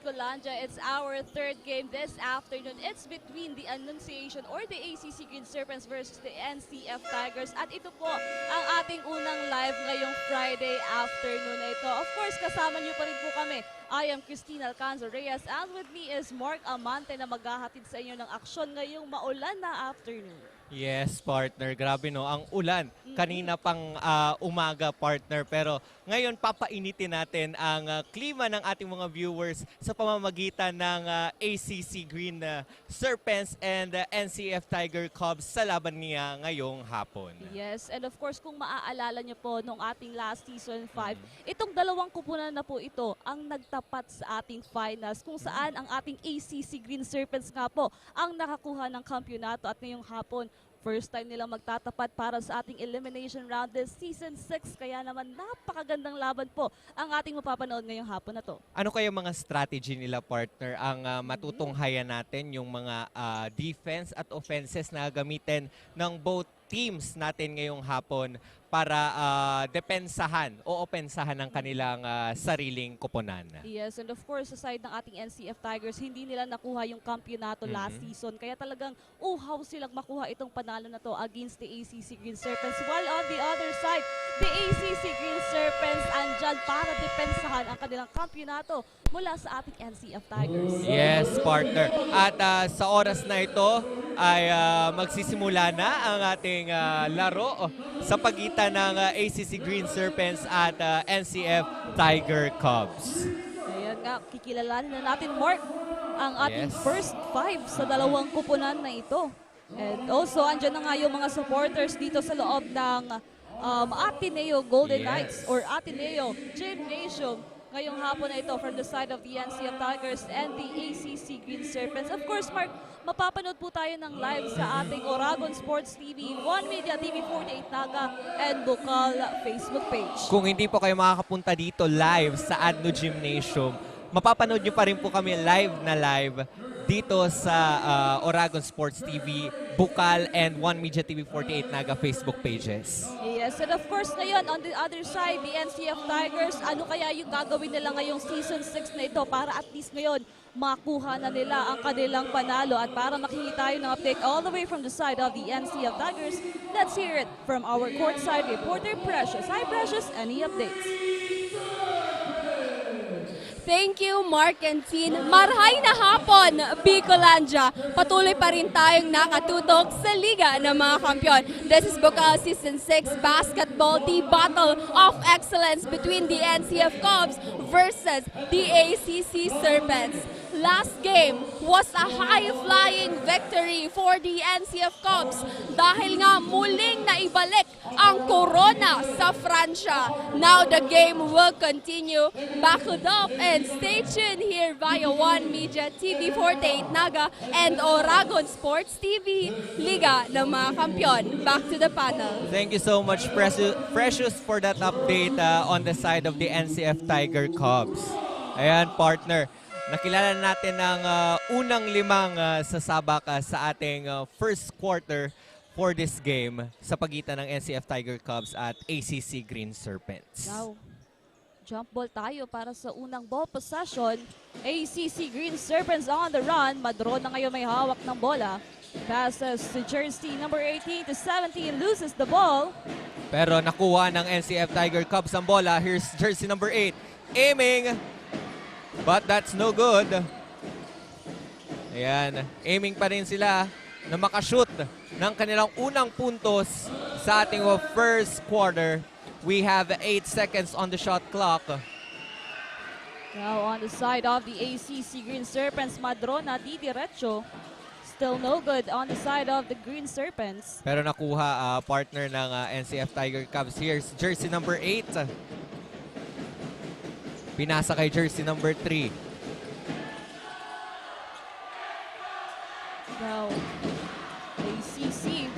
Bicolandia. It's our third game this afternoon. It's between the Annunciation or the ACC Green Serpents versus the NCF Tigers. At ito po ang ating unang live ngayong Friday afternoon na ito. Of course, kasama niyo pa rin po kami. I am Christina Alcanzo Reyes and with me is Mark Amante na maghahatid sa inyo ng aksyon ngayong maulan na afternoon. Yes, partner. Grabe no, ang ulan. Kanina pang umaga, partner. Pero ngayon, papainitin natin ang klima ng ating mga viewers sa pamamagitan ng ACC Green Serpents and NCF Tiger Cubs sa laban niya ngayong hapon. Yes, and of course, kung maaalala niyo po nung ating last season 5, itong dalawang kupunan na po ito ang nagtapat sa ating finals kung saan ang ating ACC Green Serpents nga po ang nakakuha ng kampyonato at ngayong hapon, first time nilang magtatapat para sa ating elimination round this season 6. Kaya naman napakagandang laban po ang ating mapapanood ngayong hapon na to. Ano kaya mga strategy nila, partner, ang matutunghayan natin yung mga defense at offenses na gamitin ng both teams natin ngayong hapon para depensahan o opensahan ang kanilang sariling koponan? Yes, and of course, aside ng ating NCF Tigers, hindi nila nakuha yung kampyonato last season. Kaya talagang uhaw silang makuha itong panalo na to against the ACC Green Serpents. While on the other side, the ACC Green Serpents andyan para depensahan ang kanilang kampyonato mula sa ating NCF Tigers. Yes, partner. At sa oras na ito ay magsisimula na ang ating laro sa pagitan ng ACC Green Serpents at NCF Tiger Cubs. Ayan nga, kikilalanin na natin, Mark, ang ating first 5 sa dalawang kupunan na ito. And also, andyan na nga yung mga supporters dito sa loob ng Ateneo Golden Knights or Ateneo Gymnasium ngayong hapon na ito from the side of the NCF Tigers and the ACC Green Serpents. Of course, Mark, mapapanood po tayo ng live sa ating Oragon Sports TV, One Media TV 48 Naga, and Bukal Facebook page. Kung hindi po kayo makakapunta dito live sa Adno Gymnasium, mapapanood nyo pa rin po kami live dito sa Oragon Sports TV, Bukal, and One Media TV 48 Naga Facebook pages. Yes, and of course ngayon, on the other side, the NCF Tigers, ano kaya yung gagawin nila ngayong Season 6 na ito para at least ngayon makuha na nila ang kanilang panalo. At para makihingi tayo ng update all the way from the side of the NCF Tigers, let's hear it from our courtside reporter, Precious. Hi Precious, any updates? Thank you, Mark and Tin. Marhay na hapon, Bicolandia. Patuloy pa rin tayong nakatutok sa Liga ng mga Kampiyon. This is Bukal Season 6 Basketball, the Battle of Excellence between the NCF Cubs versus the ACC Serpents. Last game was a high-flying victory for the NCF Cubs dahil nga muling naibalik ang corona sa Francia. Now the game will continue. Back it up and stay tuned here via One Media TV 48 Naga and Oragon Sports TV, Liga ng mga Kampiyon. Back to the panel. Thank you so much, Precious, for that update on the side of the NCF Tiger Cubs. Ayan, partner. Nakilala natin ang unang 5 sasabak sa ating first quarter for this game sa pagitan ng NCF Tiger Cubs at ACC Green Serpents. Now, jump ball tayo para sa unang ball possession. ACC Green Serpents on the run. Madron na ngayon may hawak ng bola. Passes to jersey number 18 to 17, loses the ball. Pero nakuha ng NCF Tiger Cubs ang bola. Here's jersey number 8, aiming. But that's no good. Ayan, aiming pa rin sila na makashoot ng kanilang unang puntos sa ating first quarter. We have 8 seconds on the shot clock. Now on the side of the ACC Green Serpents, Madrona di diretso. Still no good on the side of the Green Serpents. Pero nakuha partner ng NCF Tiger Cubs. Here's jersey number 8. Pinasa kay jersey number 3. Now, ACC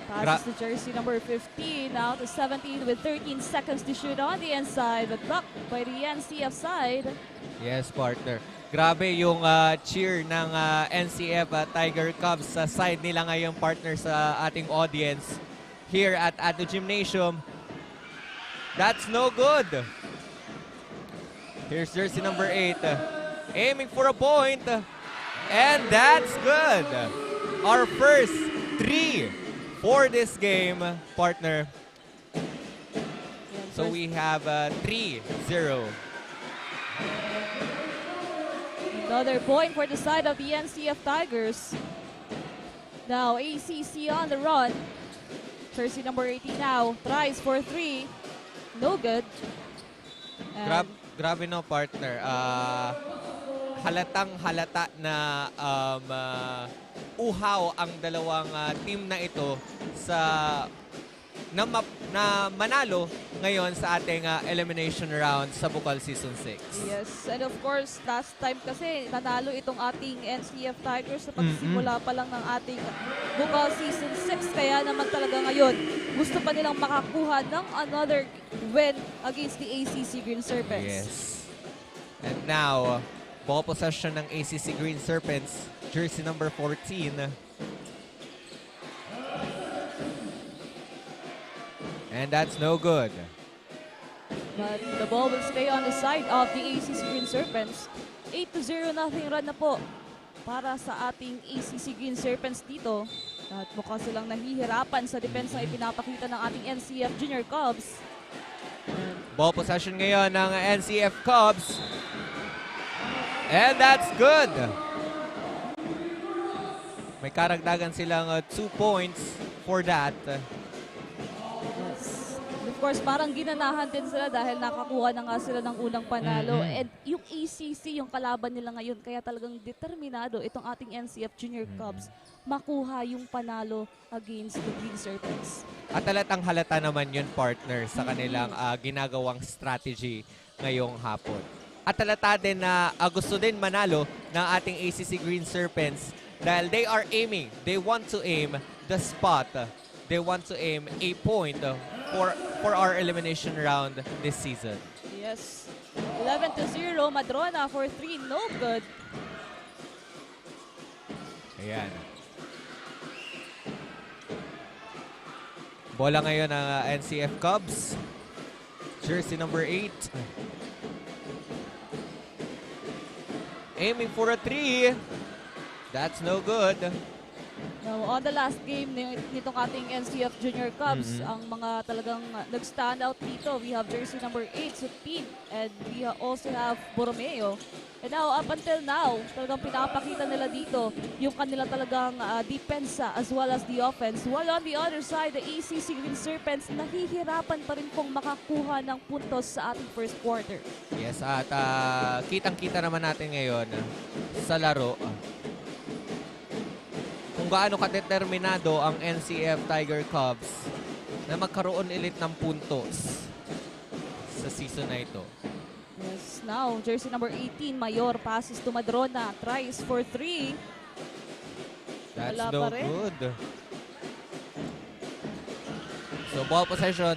passes to jersey number 15, now to 17 with 13 seconds to shoot on the inside, but blocked by the NCF side. Yes, partner. Grabe yung cheer ng NCF Tiger Cubs sa side nila ngayon, partner, sa ating audience here at Adno Gymnasium. That's no good. Here's jersey number 8. Aiming for a point. And that's good. Our first 3 for this game, partner. So we have 3-0. Another point for the side of the NCF Tigers. Now ACC on the run. Jersey number 18 now tries for 3. No good. And Grabe no, partner. Halatang halata na uhaw ang dalawang team na ito sa na manalo ngayon sa ating elimination round sa Bukal Season 6. yes, and of course, last time kasi nanalo itong ating NCF Tigers sa pagsimula pa lang ng ating Bukal Season 6. Kaya naman talaga ngayon, gusto pa nilang makakuha ng another win against the ACC Green Serpents. Yes. And now, ball possession ng ACC Green Serpents, jersey number 14. And that's no good. But the ball will stay on the side of the ACC Green Serpents. 8-0 nothing run na po para sa ating ACC Green Serpents dito. At mukhang silang nahihirapan sa depensa na ipinapakita ng ating NCF Junior Cubs. Ball possession ngayon ng NCF Cubs. And that's good. May karagdagan silang 2 points for that. Yes. Of course, parang ginanahan din sila dahil nakakuha na nga sila ng unang panalo. And yung ACC, yung kalaban nila ngayon, kaya talagang determinado itong ating NCF Junior Cubs makuha yung panalo against the Green Serpents. At halatang halata naman yun, partner, sa kanilang ginagawang strategy ngayong hapon. At halata din na gusto din manalo ng ating ACC Green Serpents dahil they are aiming, they want to aim the spot. They want to aim a point for our elimination round this season. Yes. 11-0, Madrona for 3, no good. Ayan. Bola ngayon ng NCF Cubs. Jersey number 8. Aiming for a 3. That's no good. Now, on the last game nitong ating NCF Junior Cubs, ang mga talagang nag-stand out dito, we have jersey number 8, Supin, and we also have Borromeo. And now, up until now, talagang pinapakita nila dito yung kanila talagang depensa as well as the offense. While on the other side, the ACC Green Serpents nahihirapan pa rin pong makakuha ng puntos sa ating first quarter. Yes, at kitang-kita naman natin ngayon sa laro kung gaano kadeterminado ang NCF Tiger Cubs na magkaroon ulit ng puntos sa season na ito. Yes, now, jersey number 18, Mayor, passes to Madrona, tries for 3. That's Wala no pa rin. good. So, ball possession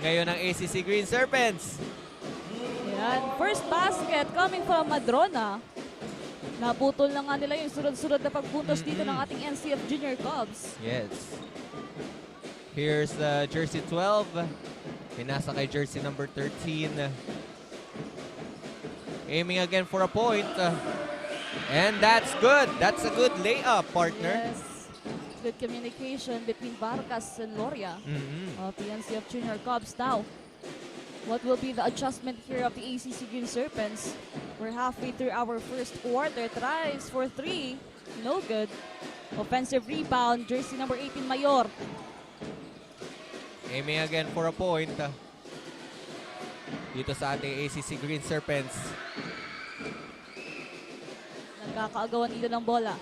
ngayon ng ACC Green Serpents. Yan, first basket coming from Madrona. Naputol na nga nila yung sunod-sunod na pagpuntos dito ng ating NCF Junior Cubs. Yes. Here's the jersey 12. Pinasa kay jersey number 13. Aiming again for a point. And that's good. That's a good layup, partner. Yes. Good communication between Vargas and Loria of the NCF Junior Cubs. Now, what will be the adjustment here of the ACC Green Serpents? We're halfway through our first quarter. Tries for 3. No good. Offensive rebound. Jersey number 18, Mayor. Aiming again for a point. Dito sa ating ACC Green Serpents. Nagkakaagawan dito ng bola.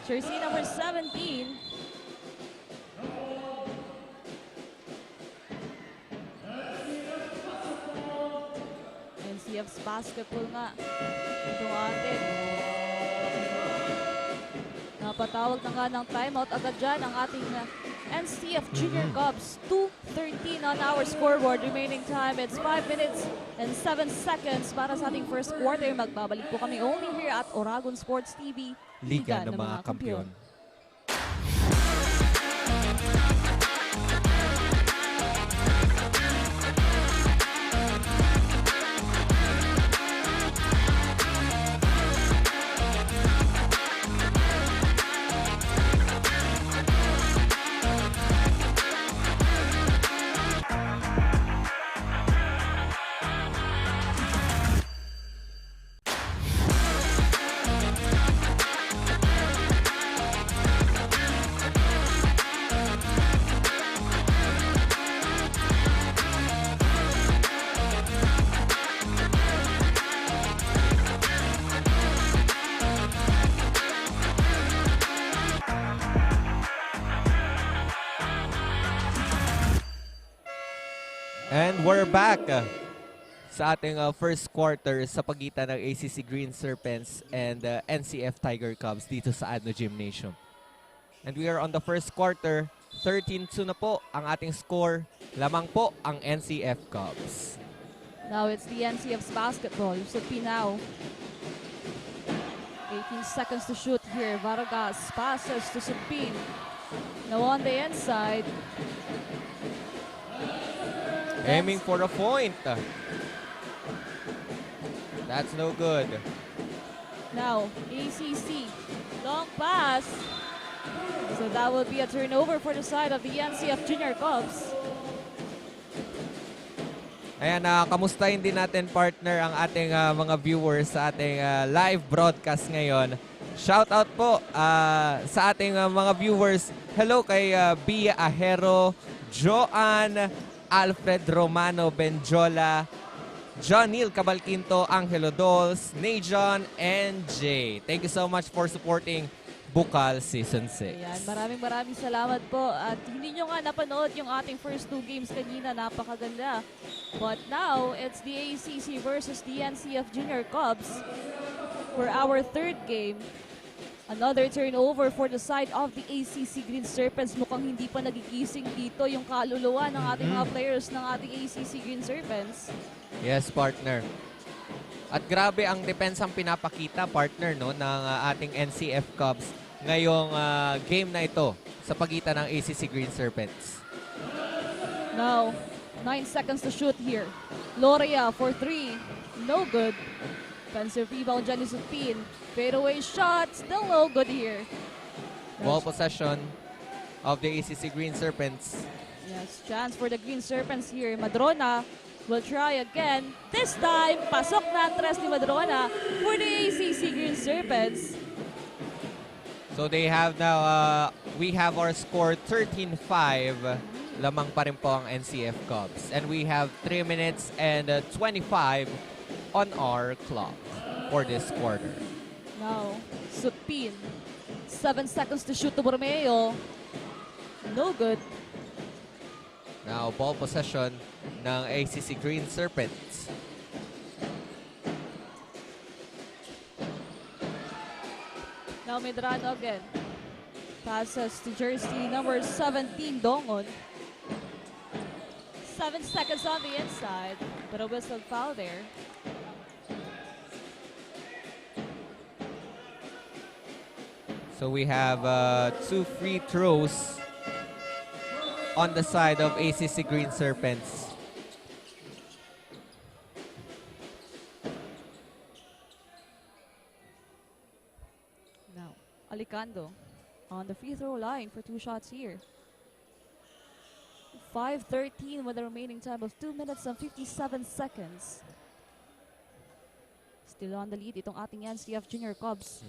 Jersey number 17. NCF's basketball nga. Ito atin. Napatawag na nga ng timeout agad dyan ang ating NCF Junior Cubs. 2:13 on our scoreboard. Remaining time, it's 5 minutes and 7 seconds para sa ating first quarter. Magbabalik po kami only here at Oragon Sports TV, Liga ng mga Kampiyon. And we're back sa ating first quarter sa pagitan ng ACC Green Serpents and NCF Tiger Cubs dito sa Adno Gymnasium. And we are on the first quarter. 13-2 na po ang ating score. Lamang po ang NCF Cubs. Now it's the NCF's basketball. So Pinao. 18 seconds to shoot here. Vargas passes to Supin. Now on the inside. Aiming for a point. That's no good. Now ACC. Long pass. So that will be a turnover for the side of the NCF Junior Cubs. Ayan, kamustahin din natin, partner, ang ating mga viewers sa ating live broadcast ngayon. Shout out po sa ating mga viewers. Hello kay Bia Ahero, Joanne, Alfred Romano Benjola, John Neil Cabalquinto, Angelo Dols, Najon, and Jay. Thank you so much for supporting Bukal Season 6. Ayan, maraming salamat po. At hindi nyo nga napanood yung ating first 2 games kanina. Napakaganda. But now, it's the ACC versus the NCF Junior Cubs for our third game. Another turnover for the side of the ACC Green Serpents. Mukhang hindi pa nagigising dito yung kaluluwa ng ating mga players ng ating ACC Green Serpents. Yes, partner. At grabe ang depensang pinapakita, partner, no, ng ating NCF Cubs ngayong game na ito sa pagitan ng ACC Green Serpents. Now, 9 seconds to shoot here. Loria for 3. No good. Defensive rebound, Jenny Supin. Fadeaway shot. Still no good here. Ball possession of the ACC Green Serpents. Yes, chance for the Green Serpents here. Madrona will try again. This time, pasok na ang tres ni Madrona for the ACC Green Serpents. So they have now, we have our score 13-5. Lamang pa rin po ang NCF Cubs. And we have 3 minutes and 25 on our clock for this quarter. Now, Supin. 7 seconds to shoot to Borromeo. No good. Now, ball possession ng ACC Green Serpents. Now Medrano again. Passes to jersey number 17, Dongon. 7 seconds on the inside, but a whistle foul there. So we have 2 free throws on the side of ACC Green Serpents. Now, Alicando on the free throw line for 2 shots here. 5:13 with a remaining time of 2 minutes and 57 seconds. Still on the lead itong ating NCF Junior Cubs.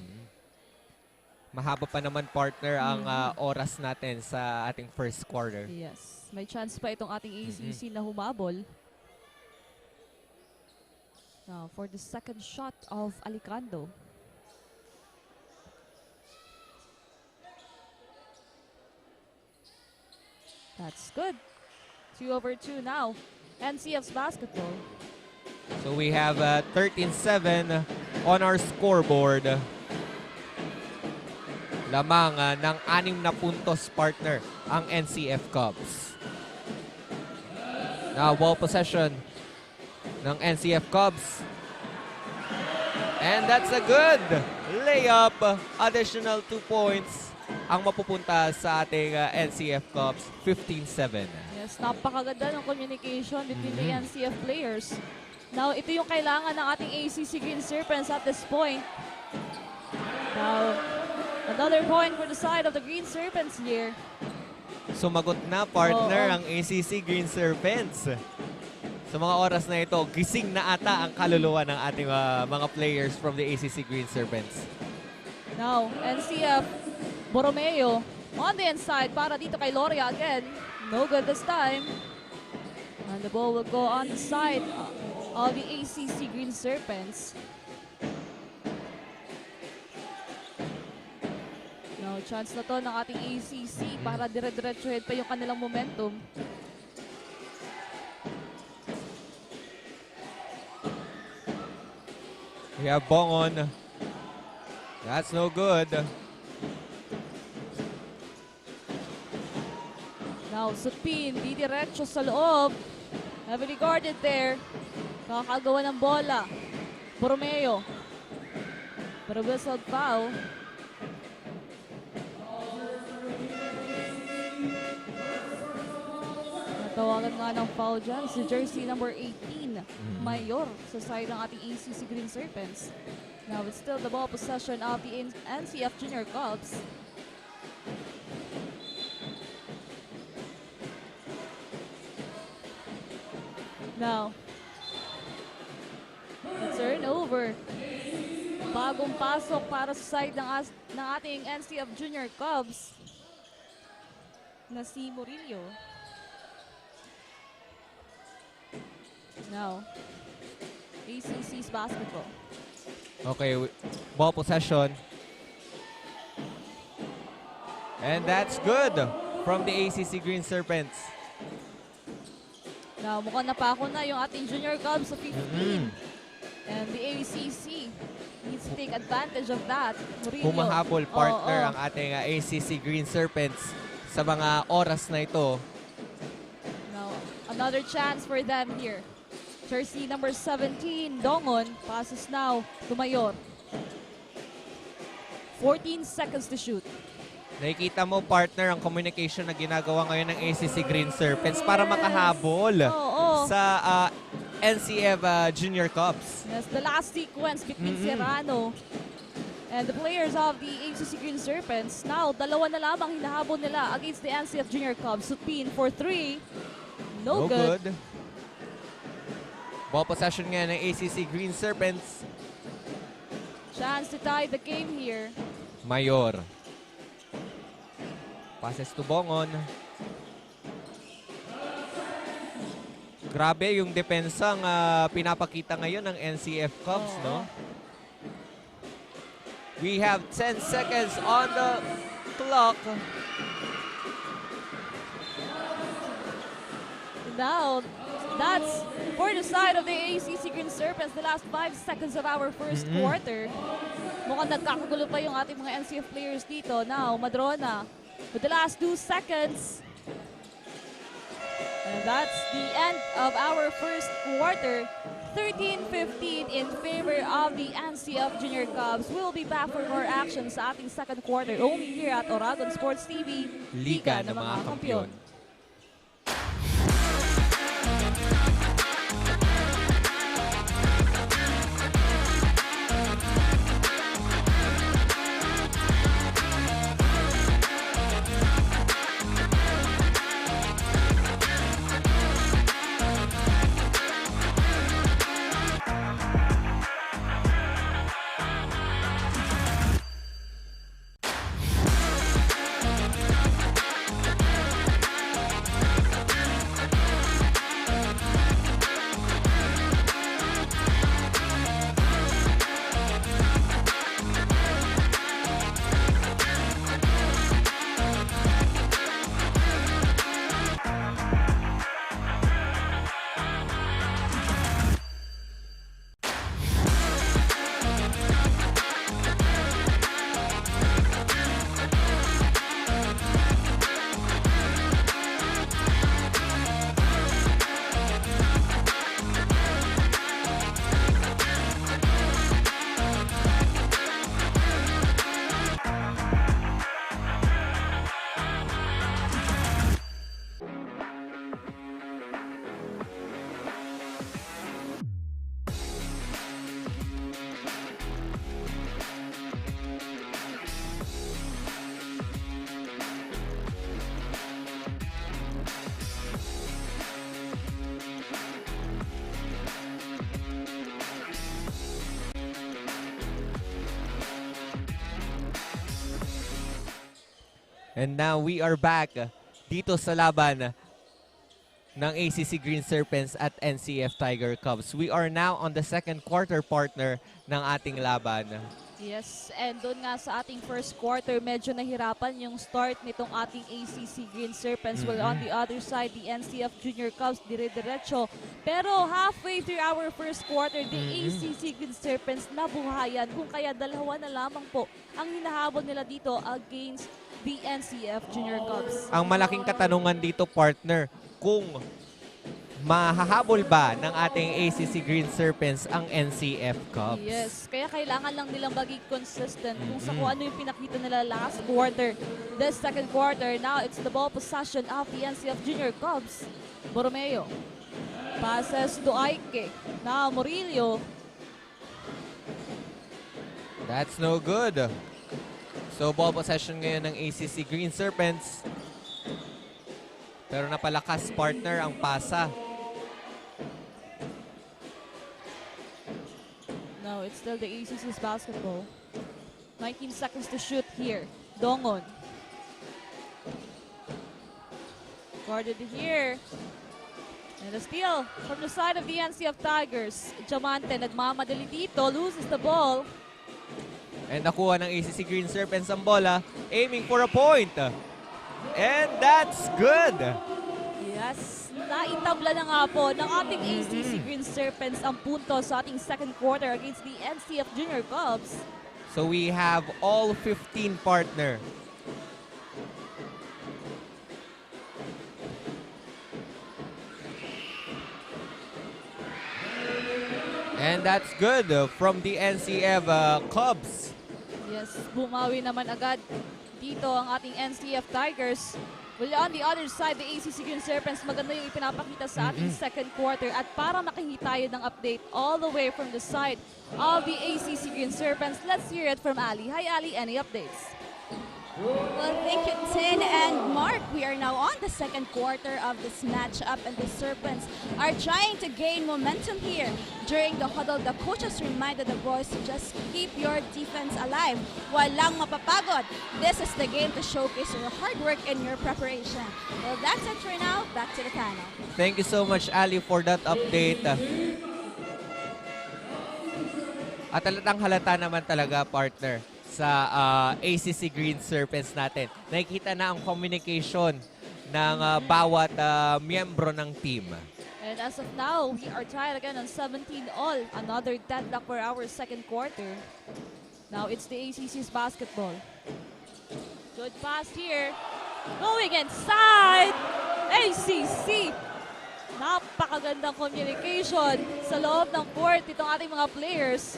Mahaba pa naman, partner, ang oras natin sa ating first quarter. Yes, may chance pa itong ating ACC na humabol. Now, for the second shot of Alicando. That's good. 2-2 now. NCF's basketball. So we have 13-7 on our scoreboard. Lamang ng 6 na puntos, partner, ang NCF Cubs. Now, ball possession ng NCF Cubs. And that's a good layup. Additional 2 points ang mapupunta sa ating NCF Cubs. 15-7. Yes, napakaganda ng communication between the NCF players. Now, ito yung kailangan ng ating ACC Green Serpents at this point. Now, another point for the side of the Green Serpents here. Sumagot na, partner, ang ACC Green Serpents. Sa mga oras na ito, gising na ata ang kaluluwa ng ating mga players from the ACC Green Serpents. Now, NCF Borromeo on the inside para dito kay Loria again. No good this time. And the ball will go on the side of the ACC Green Serpents. No, chance na to ng ating ACC para dire-diretsuhin pa yung kanilang momentum. We have Bongon. That's no good. Now, Supin, di diretso sa loob. Heavily guarded there. Kakagawa ng bola. Borromeo. But a whistled foul. Natawagan nga ng foul dyan si jersey number 18, Mayor, sa side ng ating ACC Green Serpents. Now it's still the ball possession of the NCF Junior Cubs. Now, the turnover. Bagong pasok para sa side ng ating NCF Junior Cubs na si Murillo. Now, ACC's basketball. Okay, ball possession. And that's good from the ACC Green Serpents. Now, mukhang napako na yung ating Junior Cubs sa 15. And the ACC needs to take advantage of that. Murillo. Humahabol partner Oo. ang ating ACC Green Serpents sa mga oras na ito. Now, another chance for them here. Jersey number 17, Dongon, passes now to Mayor. 14 seconds to shoot. Nakikita mo, partner, ang communication na ginagawa ngayon ng ACC Green Serpents para makahabol Oo. sa NCF Junior Cubs. Yes, the last sequence between Serrano and the players of the ACC Green Serpents. Now, dalawa na lamang hinahabol nila against the NCF Junior Cubs. Supin for 3. No good. Ball possession nga ng ACC Green Serpents. Chance to tie the game here. Mayor. Passes to Bongon. Grabe yung depensang pinapakita ngayon ng NCF Cubs, Oo. no? We have 10 seconds on the clock. Now, that's for the side of the ACC Green Serpents, the last 5 seconds of our first quarter. Mukhang nagkakagulo pa yung ating mga NCF players dito. Now, Madrona with the last 2 seconds. And that's the end of our first quarter. 13-15 in favor of the NCF Junior Cubs. We'll be back for more action sa ating second quarter only here at Oragon Sports TV, Liga ng mga Kampiyon. And now we are back dito sa laban ng ACC Green Serpents at NCF Tiger Cubs. We are now on the second quarter, partner, ng ating laban. Yes, and doon nga sa ating first quarter, medyo nahirapan yung start nitong ating ACC Green Serpents. While on the other side, the NCF Junior Cubs dire-diretso. Pero halfway through our first quarter, the ACC Green Serpents nabuhayan. Kung kaya dalawa na lamang po ang hinahabol nila dito against the NCF Junior Cubs. Ang malaking katanungan dito, partner, kung mahahabol ba ng ating ACC Green Serpents ang NCF Cubs? Yes, kaya kailangan lang nilang maging consistent kung sa kung ano yung pinakita nila last quarter. This second quarter, now it's the ball possession of the NCF Junior Cubs. Borromeo. Passes to Aike. Now Murillo. That's no good. So ball possession ngayon ng ACC Green Serpents. Pero napalakas, partner, ang pasa. No, it's still the ACC's basketball. 19 seconds to shoot here. Dongon. Guarded here. And a steal from the side of the NCF Tigers. Diamante nagmamadali dito, loses the ball. And nakuha ng ACC Green Serpents ang bola, aiming for a point. And that's good. Yes, naitabla na nga po ng ating ACC Green Serpents ang punto sa ating second quarter against the NCF Junior Cubs. So we have all 15, partner. And that's good from the NCF Cubs. Yes, bumawi naman agad dito ang ating NCF Tigers. Well, on the other side, the ACC Green Serpents, maganda yung ipinapakita sa ating second quarter. At para makihingi tayo ng update all the way from the side of the ACC Green Serpents, let's hear it from Ali. Hi Ali, any updates? Well, thank you, Tin and Mark. We are now on the second quarter of this matchup, and the Serpents are trying to gain momentum here. During the huddle, the coaches reminded the boys to just keep your defense alive. Walang mapapagod. This is the game to showcase your hard work and your preparation. Well, that's it for now. Back to the panel. Thank you so much, Ali, for that update. At halata naman talaga, partner, sa ACC Green Serpents natin. Nakikita na ang communication ng bawat miyembro ng team. And as of now, we are tied again on 17 all. Another deadlock for our second quarter. Now it's the ACC's basketball. Good pass here. Going inside. ACC. Napakagandang communication sa loob ng court itong ating mga players.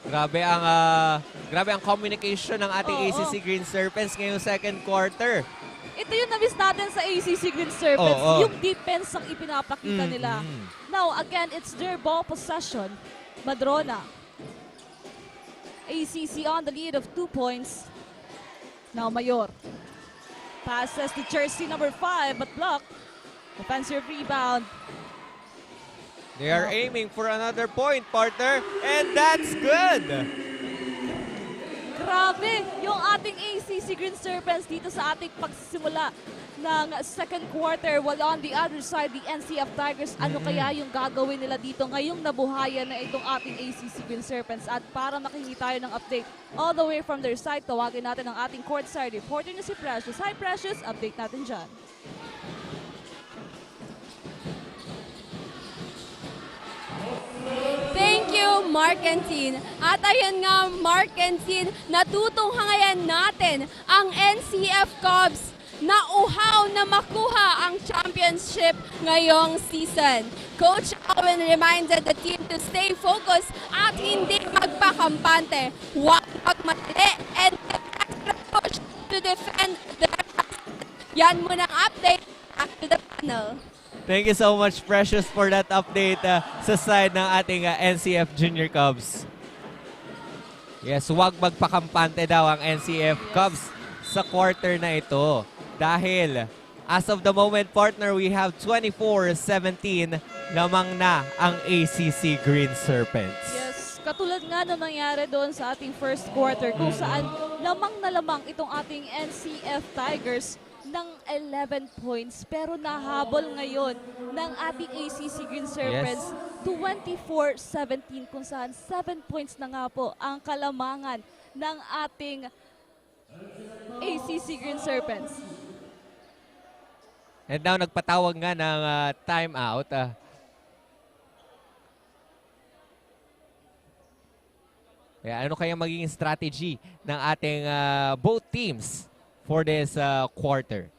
Grabe ang communication ng ating ACC Green Serpents ngayong second quarter. Ito yung na-miss natin sa ACC Green Serpents, yung defense ang ipinapakita nila. Now, again, it's their ball possession. Madrona. ACC on the lead of 2 points. Now, Mayor. Passes to jersey number 5, but blocked. Offensive rebound. They are aiming for another point, partner, and that's good. Grabe yung ating ACC Green Serpents dito sa ating pagsisimula ng second quarter. While on the other side, the NCF Tigers, ano kaya yung gagawin nila dito ngayong nabuhayan na itong ating ACC Green Serpents? At para makihingi tayo ng update all the way from their side, tawagin natin ang ating courtside reporter na si Precious. Hi Precious, update natin dyan. Thank you, Mark and Tin. At ayun nga, Mark and Tin, natutunghayan natin ang NCF Cubs na uhaw na makuha ang championship ngayong season. Coach Alwin reminded the team to stay focused at hindi magpakampante. Huwag magmadali and extra push to defend their Yan muna ang update. Back to the panel. Thank you so much, Precious, for that update sa side ng ating NCF Junior Cubs. Yes, huwag magpakampante daw ang NCF Cubs sa quarter na ito. Dahil, as of the moment, partner, we have 24-17 lamang na ang ACC Green Serpents. Yes, katulad nga na nangyari doon sa ating first quarter kung saan lamang na lamang itong ating NCF Tigers ng 11 points pero nahabol ngayon ng ating ACC Green Serpents 24-17 kung saan 7 points na nga po ang kalamangan ng ating ACC Green Serpents. And now nagpatawag nga ng timeout. Ano kaya magiging strategy ng ating both teams for this quarter?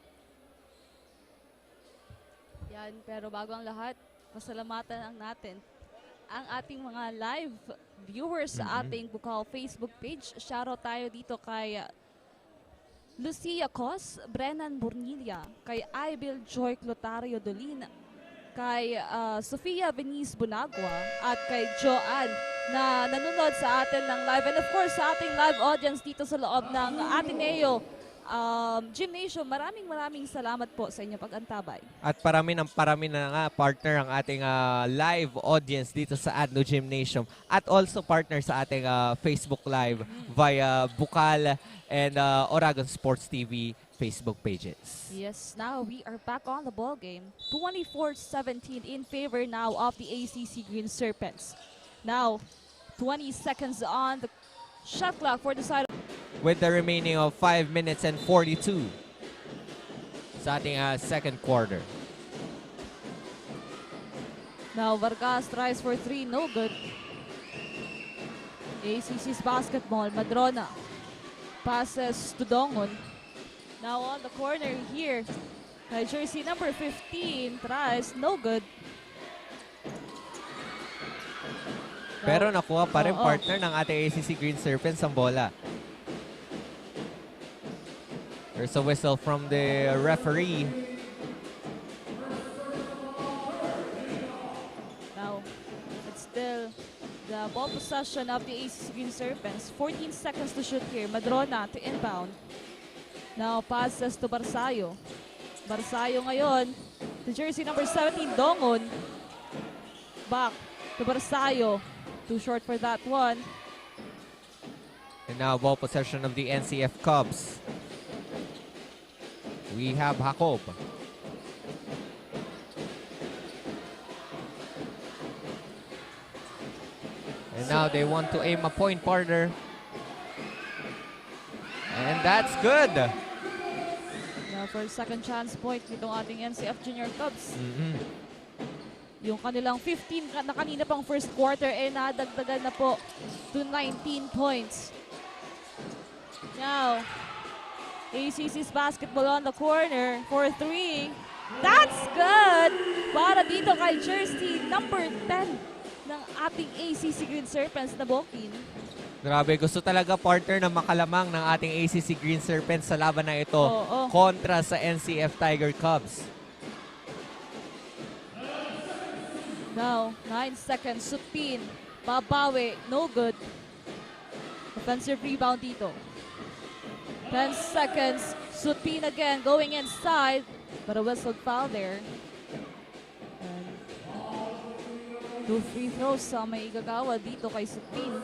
Yan, pero bago ang lahat, pasalamatan ang natin ang ating mga live viewers sa ating Bukal Facebook page. Shoutout tayo dito kay Lucia Cos, Brennan Bornilia, kay Ibil Joy Clotario Dolina, kay Sofia Beniz Bunagua, at kay Joanne na nanonood sa atin ng live. And of course, sa ating live audience dito sa loob ng Ateneo Gymnasium. Maraming salamat po sa inyong pag-antabay. At parami na nga partner ang ating live audience dito sa Ateneo Gymnasium. At also partner sa ating Facebook Live via Bukal and Oragon Sports TV Facebook pages. Yes, now we are back on the ball game. 24-17 in favor now of the ACC Green Serpents. Now, 20 seconds on the shot clock for the side. With the remaining of 5 minutes and 42 sa ating second quarter. Now, Vargas tries for 3, no good. ACC's basketball, Madrona passes to Dongon. Now on the corner here, jersey number 15 tries, no good. Pero nakuha pa rin partner ng ating ACC Green Serpents ang bola. There's a whistle from the referee. Now, it's still the ball possession of the ACC Green Serpents. 14 seconds to shoot here. Madrona to inbound. Now, passes to Barsayo. Barsayo ngayon. The jersey number 17, Dongon. Back to Barsayo. Too short for that one. And now ball possession of the NCF Cubs. We have Jacob. And now they want to aim a point partner. And that's good. Now for second chance point nitong ating NCF Junior Cubs. Yung kanilang 15 na kanina pang first quarter nadagdagan na po to 19 points. Now, ACC's basketball on the corner for 3. That's good! Para dito kay jersey number 10 ng ating ACC Green Serpents na Bokin. Grabe, gusto talaga partner na makalamang ng ating ACC Green Serpents sa laban na ito kontra sa NCF Tiger Cubs. Now, 9 seconds, Supin, babawi, no good. Offensive rebound dito. 10 seconds, Supin again, going inside, but a whistled foul there. And 2 free throws sa may igagawa dito kay Supin.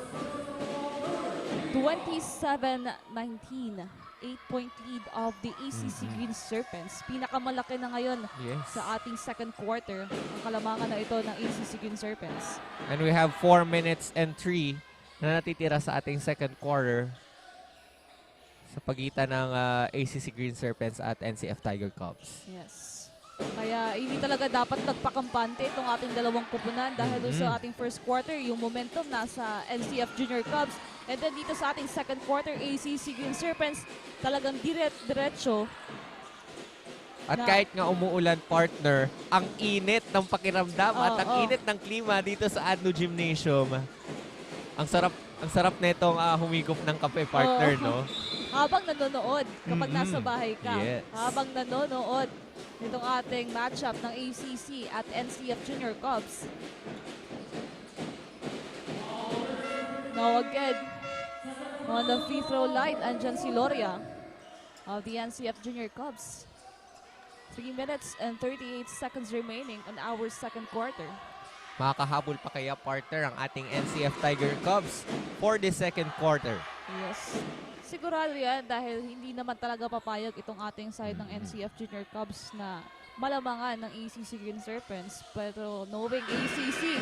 27-19. 8-point lead of the ACC Green Serpents. Pinakamalaki na ngayon sa ating second quarter. Ang kalamangan na ito ng ACC Green Serpents. And we have 4 minutes and 3 na natitira sa ating second quarter sa pagitan ng ACC Green Serpents at NCF Tiger Cubs. Yes. Kaya hindi talaga dapat nagpakampante itong ating dalawang kupunan dahil doon sa ating first quarter, yung momentum nasa NCF Junior Cubs. And then dito sa ating second quarter, ACC Green Serpents, talagang diretso. At kahit nga umuulan partner, ang init ng pakiramdam at ang init ng klima dito sa Ateneo Gymnasium. Ang sarap nitong humigop ng kape partner, no? Habang nanonood, kapag nasa bahay ka, Yes. habang nanonood nitong ating matchup ng ACC at NCF Junior Cubs. Now again, on the free throw line, andyan si Loria of the NCF Junior Cubs. 3 minutes and 38 seconds remaining on our second quarter. Makakahabol pa kaya partner ang ating NCF Tiger Cubs for the second quarter. Yes. Sigurado yan dahil hindi naman talaga papayag itong ating side ng NCF Junior Cubs na malamangan ng ACC Green Serpents. Pero knowing ACC,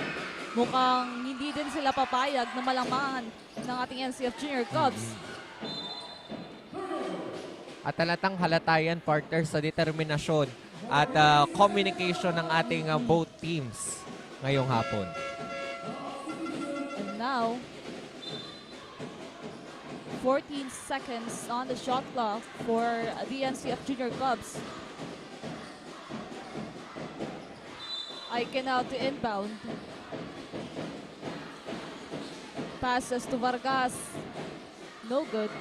mukhang hindi din sila papayag na malamangan ng ating NCF Junior Cubs. At halatang halata yan, partner, sa determinasyon at communication ng ating both teams ngayong hapon. And now, 14 seconds on the shot clock for the NCF Junior Cubs. Aiken out to inbound. Passes to Vargas. No good.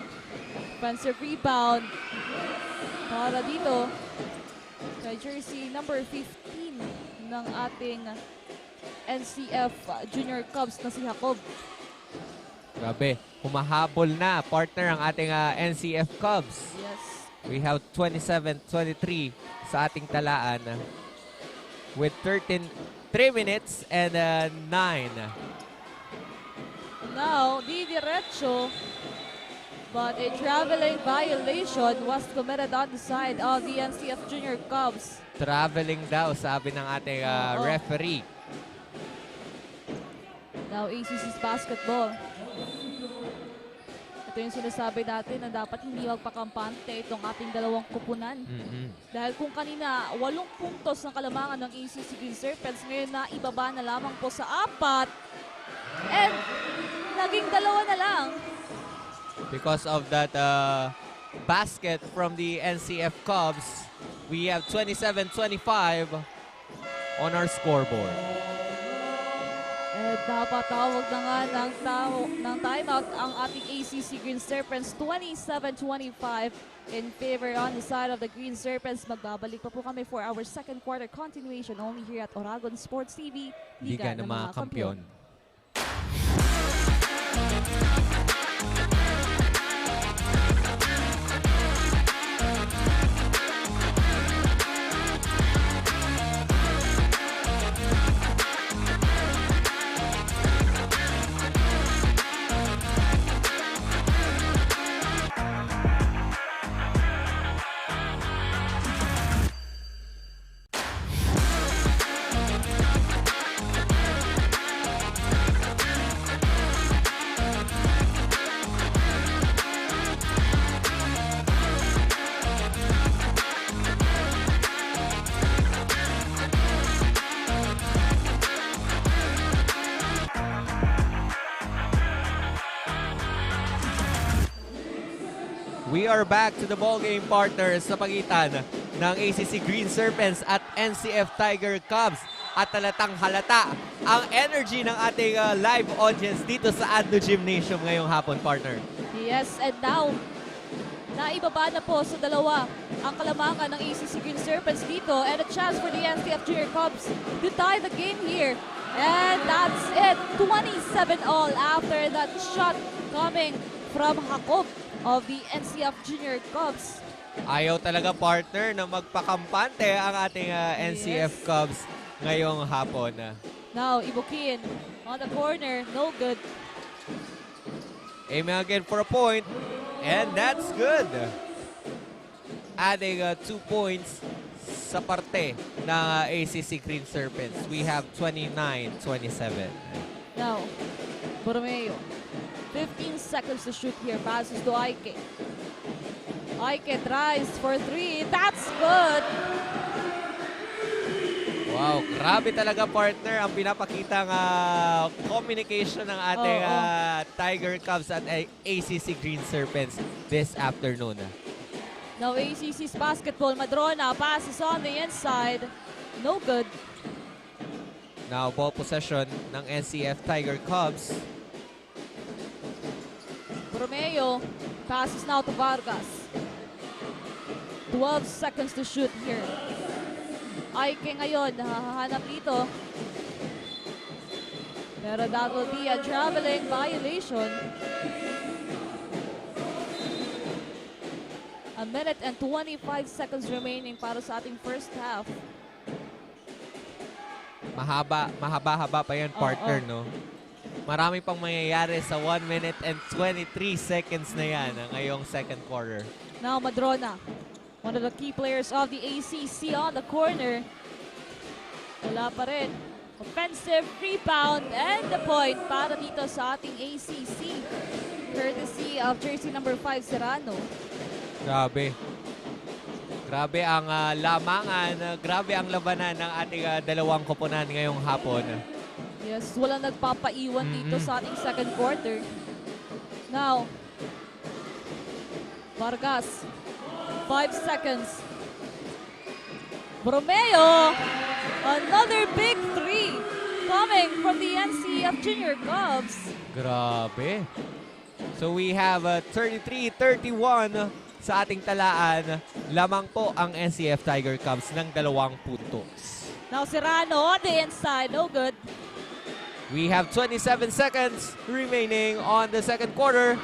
Defensive rebound. Para dito kay jersey number 15 ng ating NCF Junior Cubs na si Jacob. Grabe, humahabol na, partner, ang ating NCF Cubs. Yes. We have 27-23 sa ating talaan with 3 minutes and 9. Now, di diretso, but a traveling violation was committed on the side of the NCF Junior Cubs. Traveling daw, sabi ng ating referee. Now, ACC's basketball. Ito yung sinasabi natin na dapat hindi magpakampante itong ating dalawang kupunan. Dahil kung kanina, 8 puntos ng kalamangan ng ACC Green Serpents, ngayon na ibaba na lamang po sa 4. And naging 2 na lang. Because of that basket from the NCF Cubs, we have 27-25 on our scoreboard. Napatawag na nga ng timeout ang ating ACC Green Serpents. 27-25 in favor on the side of the Green Serpents. Magbabalik pa po kami for our second quarter continuation only here at Oragon Sports TV, Liga ng mga Kampiyon. We are back to the ballgame, partners, sa pagitan ng ACC Green Serpents at NCF Tiger Cubs. At halatang halata ang energy ng ating live audience dito sa Adno Gymnasium ngayong hapon, partner. Yes, and now, naibaba na po sa 2 ang kalamangan ng ACC Green Serpents dito, and a chance for the NCF Junior Cubs to tie the game here. And that's it, 27-all after that shot coming from Jacob of the NCF Junior Cubs. Ayaw talaga, partner, na magpakampante ang ating NCF Cubs ngayong hapon. Now, Ibukin on the corner, no good. Aiming again for a point, and that's good. Adding 2 points sa parte ng ACC Green Serpents. We have 29-27. Now, Borromeo. 15 seconds to shoot here. Passes to Aike. Aike tries for 3. That's good! Wow, grabe talaga, partner, ang pinapakitang communication ng ating Tiger Cubs at ACC Green Serpents this afternoon. Now ACC's basketball. Madrona passes on the inside. No good. Now, ball possession ng NCF Tiger Cubs. Romeo passes now to Vargas. 12 seconds to shoot here. Aike ngayon, hahanap dito. Pero that will be a traveling violation. A minute and 25 seconds remaining para sa ating first half. Mahaba-haba pa yan, partner, no? marami pang mangyayari sa 1 minute and 23 seconds na yan ngayong second quarter. Now Madrona, one of the key players of the ACC on the corner. Wala pa rin. Offensive rebound and the point para dito sa ating ACC. Courtesy of jersey number 5, Serrano. Grabe. Grabe ang lamangan, grabe ang labanan ng ating dalawang koponan ngayong hapon. Yes, walang nagpapaiwan dito sa ating second quarter. Now, Vargas, 5 seconds. Bromeo, another big three coming from the NCF Junior Cubs. Grabe. So we have 33-31 sa ating talaan. Lamang po ang NCF Tiger Cubs ng 2 puntos. Now Serrano on the inside, no good. We have 27 seconds remaining on the second quarter.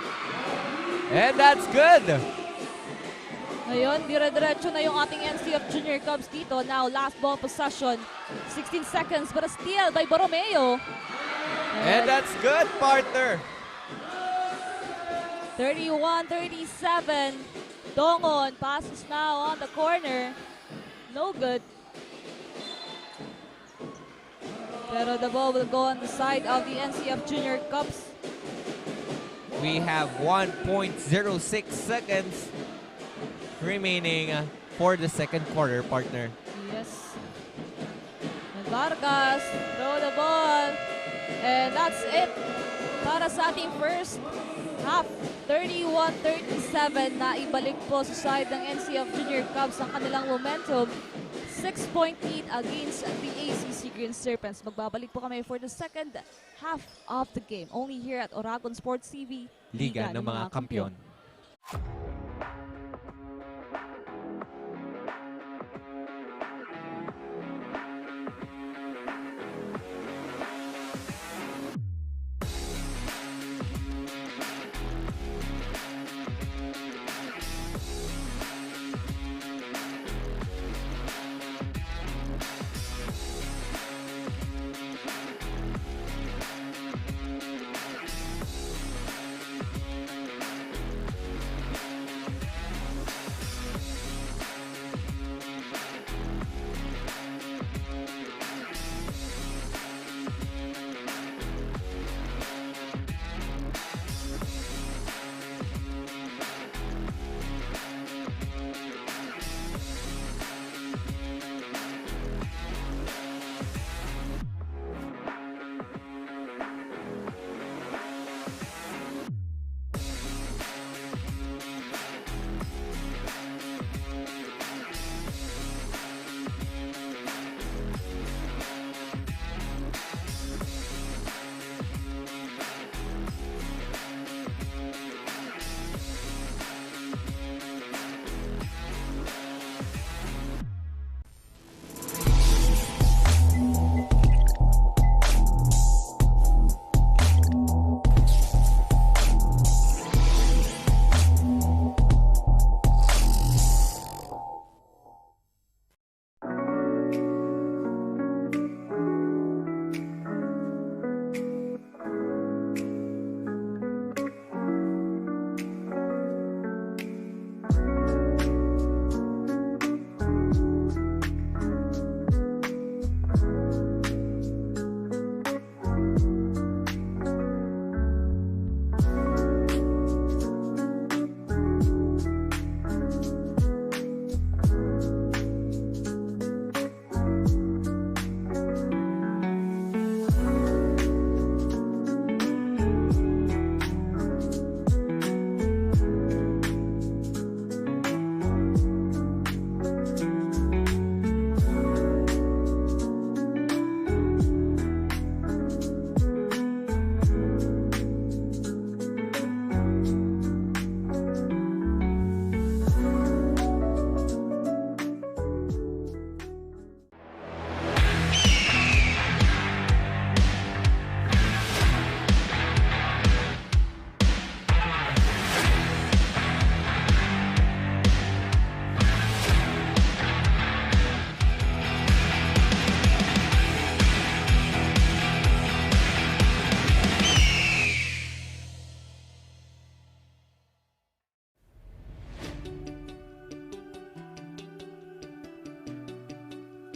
And that's good. Ngayon, dire-diretso na yung ating NCF Junior Cubs dito. Now, last ball possession. 16 seconds, but a steal by Borromeo. And that's good, partner. 31-37. Dongon passes now on the corner. No good. Pero the ball will go on the side of the NCF Junior Cubs. We have 1.06 seconds remaining for the second quarter, partner. Yes. And Vargas throw the ball. And that's it para sa ating first half. 31-37 na ibalik po sa side ng NCF Junior Cubs ang kanilang momentum. 6-point lead against the ACC Green Serpents. Magbabalik po kami for the second half of the game. Only here at Oragon Sports TV. Liga ng mga Kampiyon.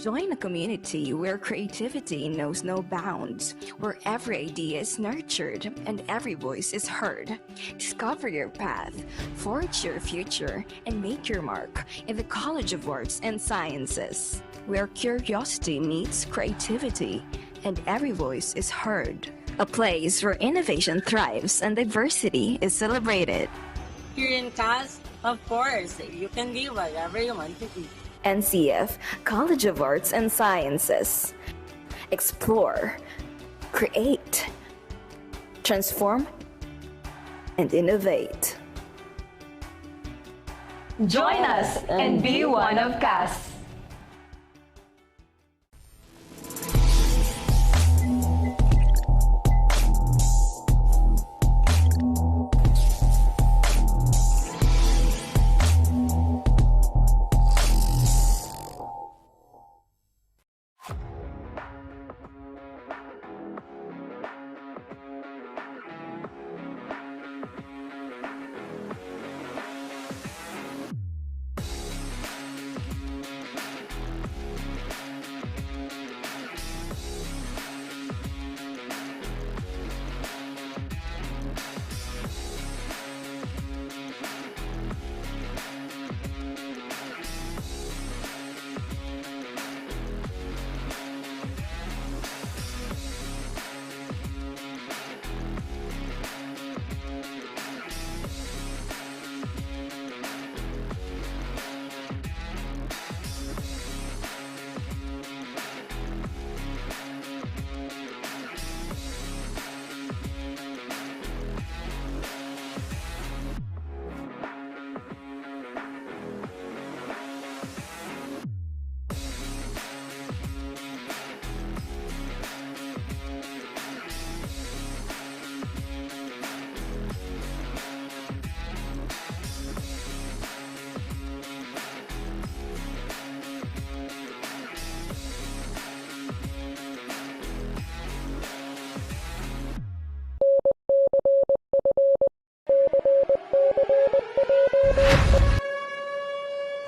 Join a community where creativity knows no bounds, where every idea is nurtured and every voice is heard. Discover your path, forge your future, and make your mark in the College of Arts and Sciences, where curiosity meets creativity and every voice is heard. A place where innovation thrives and diversity is celebrated. Here in CAS, of course, you can be whatever you want to be. NCF, College of Arts and Sciences. Explore, create, transform, and innovate. Join us and be one of CAS.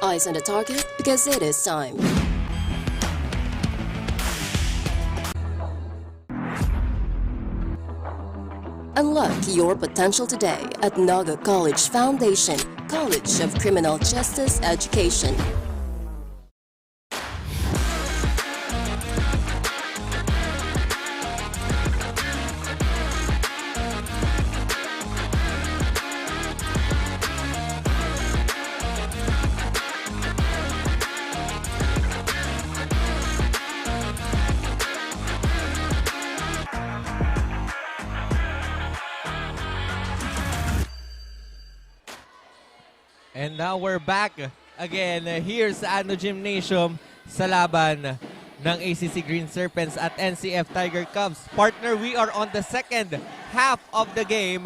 Eyes on the target because it is time. Unlock your potential today at Naga College Foundation, College of Criminal Justice Education. And now we're back again here sa Ano Gymnasium sa laban ng ACC Green Serpents at NCF Tiger Cubs. Partner, we are on the second half of the game.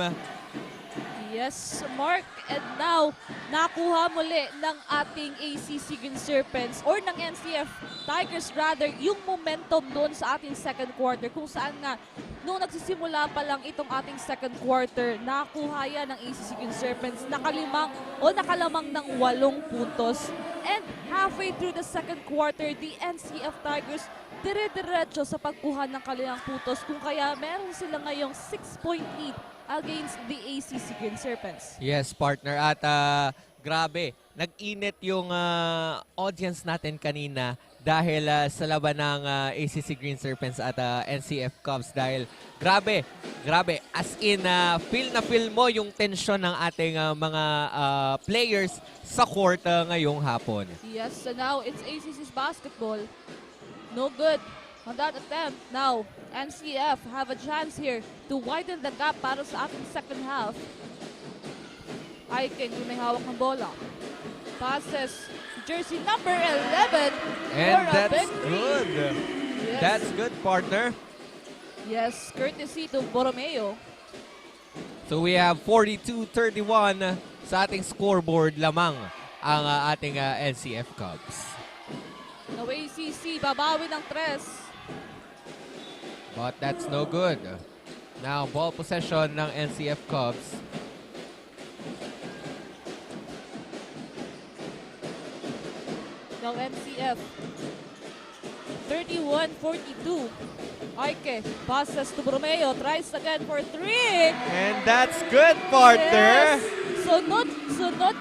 Yes, Mark. And now, nakuha muli ng ating ACC Green Serpents or ng NCF Tigers rather yung momentum doon sa ating second quarter kung saan nga nung nagsisimula pa lang itong ating second quarter, nakuha yan ng ACC Green Serpents nakalamang ng 8 puntos. And halfway through the second quarter, the NCF Tigers dire-diretso sa pagkuha ng kanilang puntos kung kaya meron sila ngayong 6-point lead against the ACC Green Serpents. Yes, partner. At grabe, nag-init yung audience natin kanina dahil sa laban ng ACC Green Serpents at NCF Cubs. Dahil grabe, as in feel mo yung tension ng ating mga players sa court ngayong hapon. Yes, so now it's ACC's basketball. No good on that attempt. Now, NCF have a chance here to widen the gap para sa ating second half. Aiken yung may hawak ng bola. Passes jersey number 11 And for a that's big three. good. Yes. That's good, partner. Yes, courtesy to Borromeo. So we have 42-31 sa ating scoreboard lamang ang ating NCF Cubs. No ACC, babawi ng 3. But that's no good. Now, ball possession ng NCF Cubs. Now NCF 31-42. Aike passes to Bromeo, tries again for 3. And that's good, partner. Yes. Sunod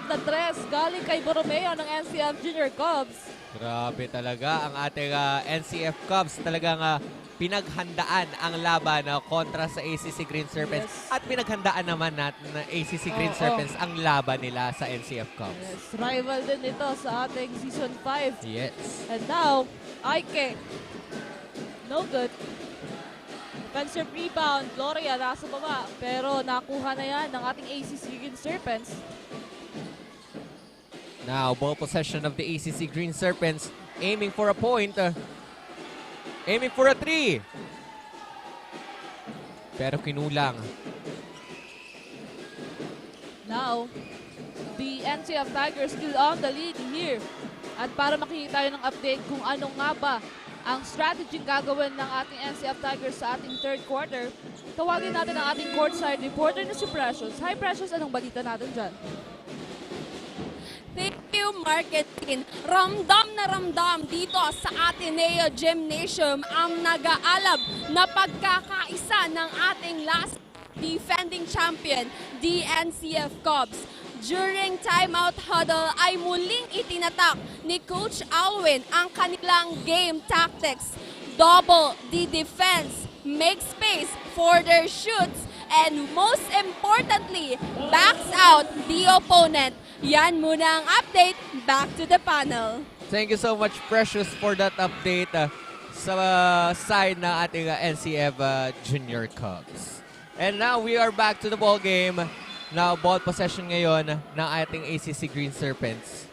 na tres galing kay Borromeo ng NCF Junior Cubs. Grabe talaga ang ating NCF Cubs. Talagang pinaghandaan ang laban kontra sa ACC Green Serpents. Yes. At pinaghandaan naman natin ng ACC Green Oo. Serpents ang laban nila sa NCF Cubs. Yes, rival din ito sa ating Season 5. Yes. And now, Aike. No good. Defensive rebound, Gloria nasa baba. Pero nakuha na yan ng ating ACC Green Serpents. Now, ball possession of the ACC Green Serpents, aiming for a point. Aiming for a 3. Pero kinulang. Now, the NCF Tigers still on the lead here. At para makikita tayo ng update kung ano nga ba ang strategy gagawin ng ating NCF Tigers sa ating third quarter, tawagin natin ang ating courtside reporter na si Precious. Hi Precious, anong balita natin dyan? Thank you, Marketing. Ramdam na ramdam dito sa Ateneo Gymnasium ang nag-aalab na pagkakaisa ng ating last defending champion, the NCF Cubs. During timeout huddle ay muling itinatak ni Coach Alwin ang kanilang game tactics. Double the defense, make space for their shoots, and most importantly, backs out the opponent. Yan muna ang update. Back to the panel. Thank you so much, Precious, for that update sa side ng ating NCF Junior Cubs. And now we are back to the ball game. Now, ball possession ngayon ng ating ACC Green Serpents.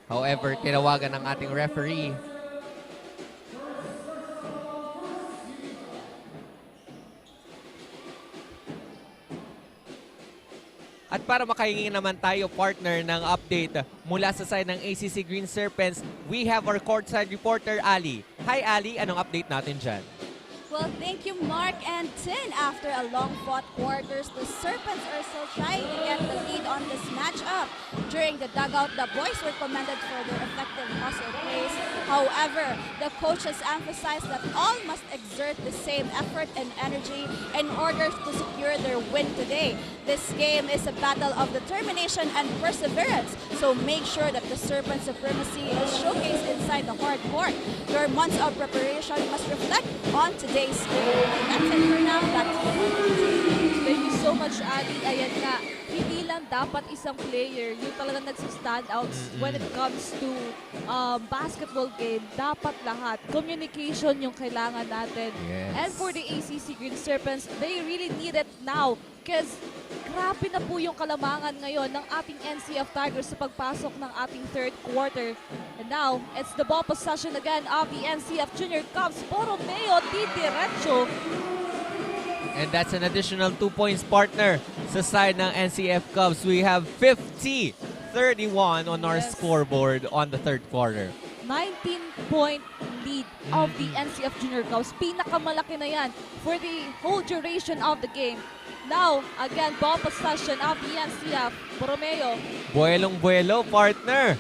However, tinawagan ng ating referee. At para makahingi naman tayo, partner, ng update mula sa side ng ACC Green Serpents, we have our courtside reporter, Ali. Hi, Ali. Anong update natin dyan? Well, thank you, Mark and Tin. After a long-fought quarters, the Serpents are still trying to get the lead on this matchup. During the dugout, the boys were commended for their effective hustle plays. However, the coaches emphasized that all must exert the same effort and energy in order to secure their win today. This game is a battle of determination and perseverance, so make sure that the Serpent supremacy is showcased inside the hard court. Your months of preparation must reflect on today's game. That's it for now. Back to you. Thank you so much, Ali. Ayan nga, hindi lang dapat isang player yung talagang nagsistand out when it comes to basketball game. Dapat lahat. Communication yung kailangan natin. Yes. And for the ACC Green Serpents, they really need it now because grabe na po yung kalamangan ngayon ng ating NCF Tigers sa pagpasok ng ating third quarter. And now, it's the ball possession again of the NCF Junior Cubs. Borromeo di diretso. And that's an additional 2 points, partner. Sa side ng NCF Cubs, we have 50-31 on our Yes. scoreboard on the third quarter. 19-point lead of the NCF Junior Cubs. Pinakamalaki na yan for the whole duration of the game. Now, again, ball possession of the NCF. Borromeo. Buelong-buelo, partner.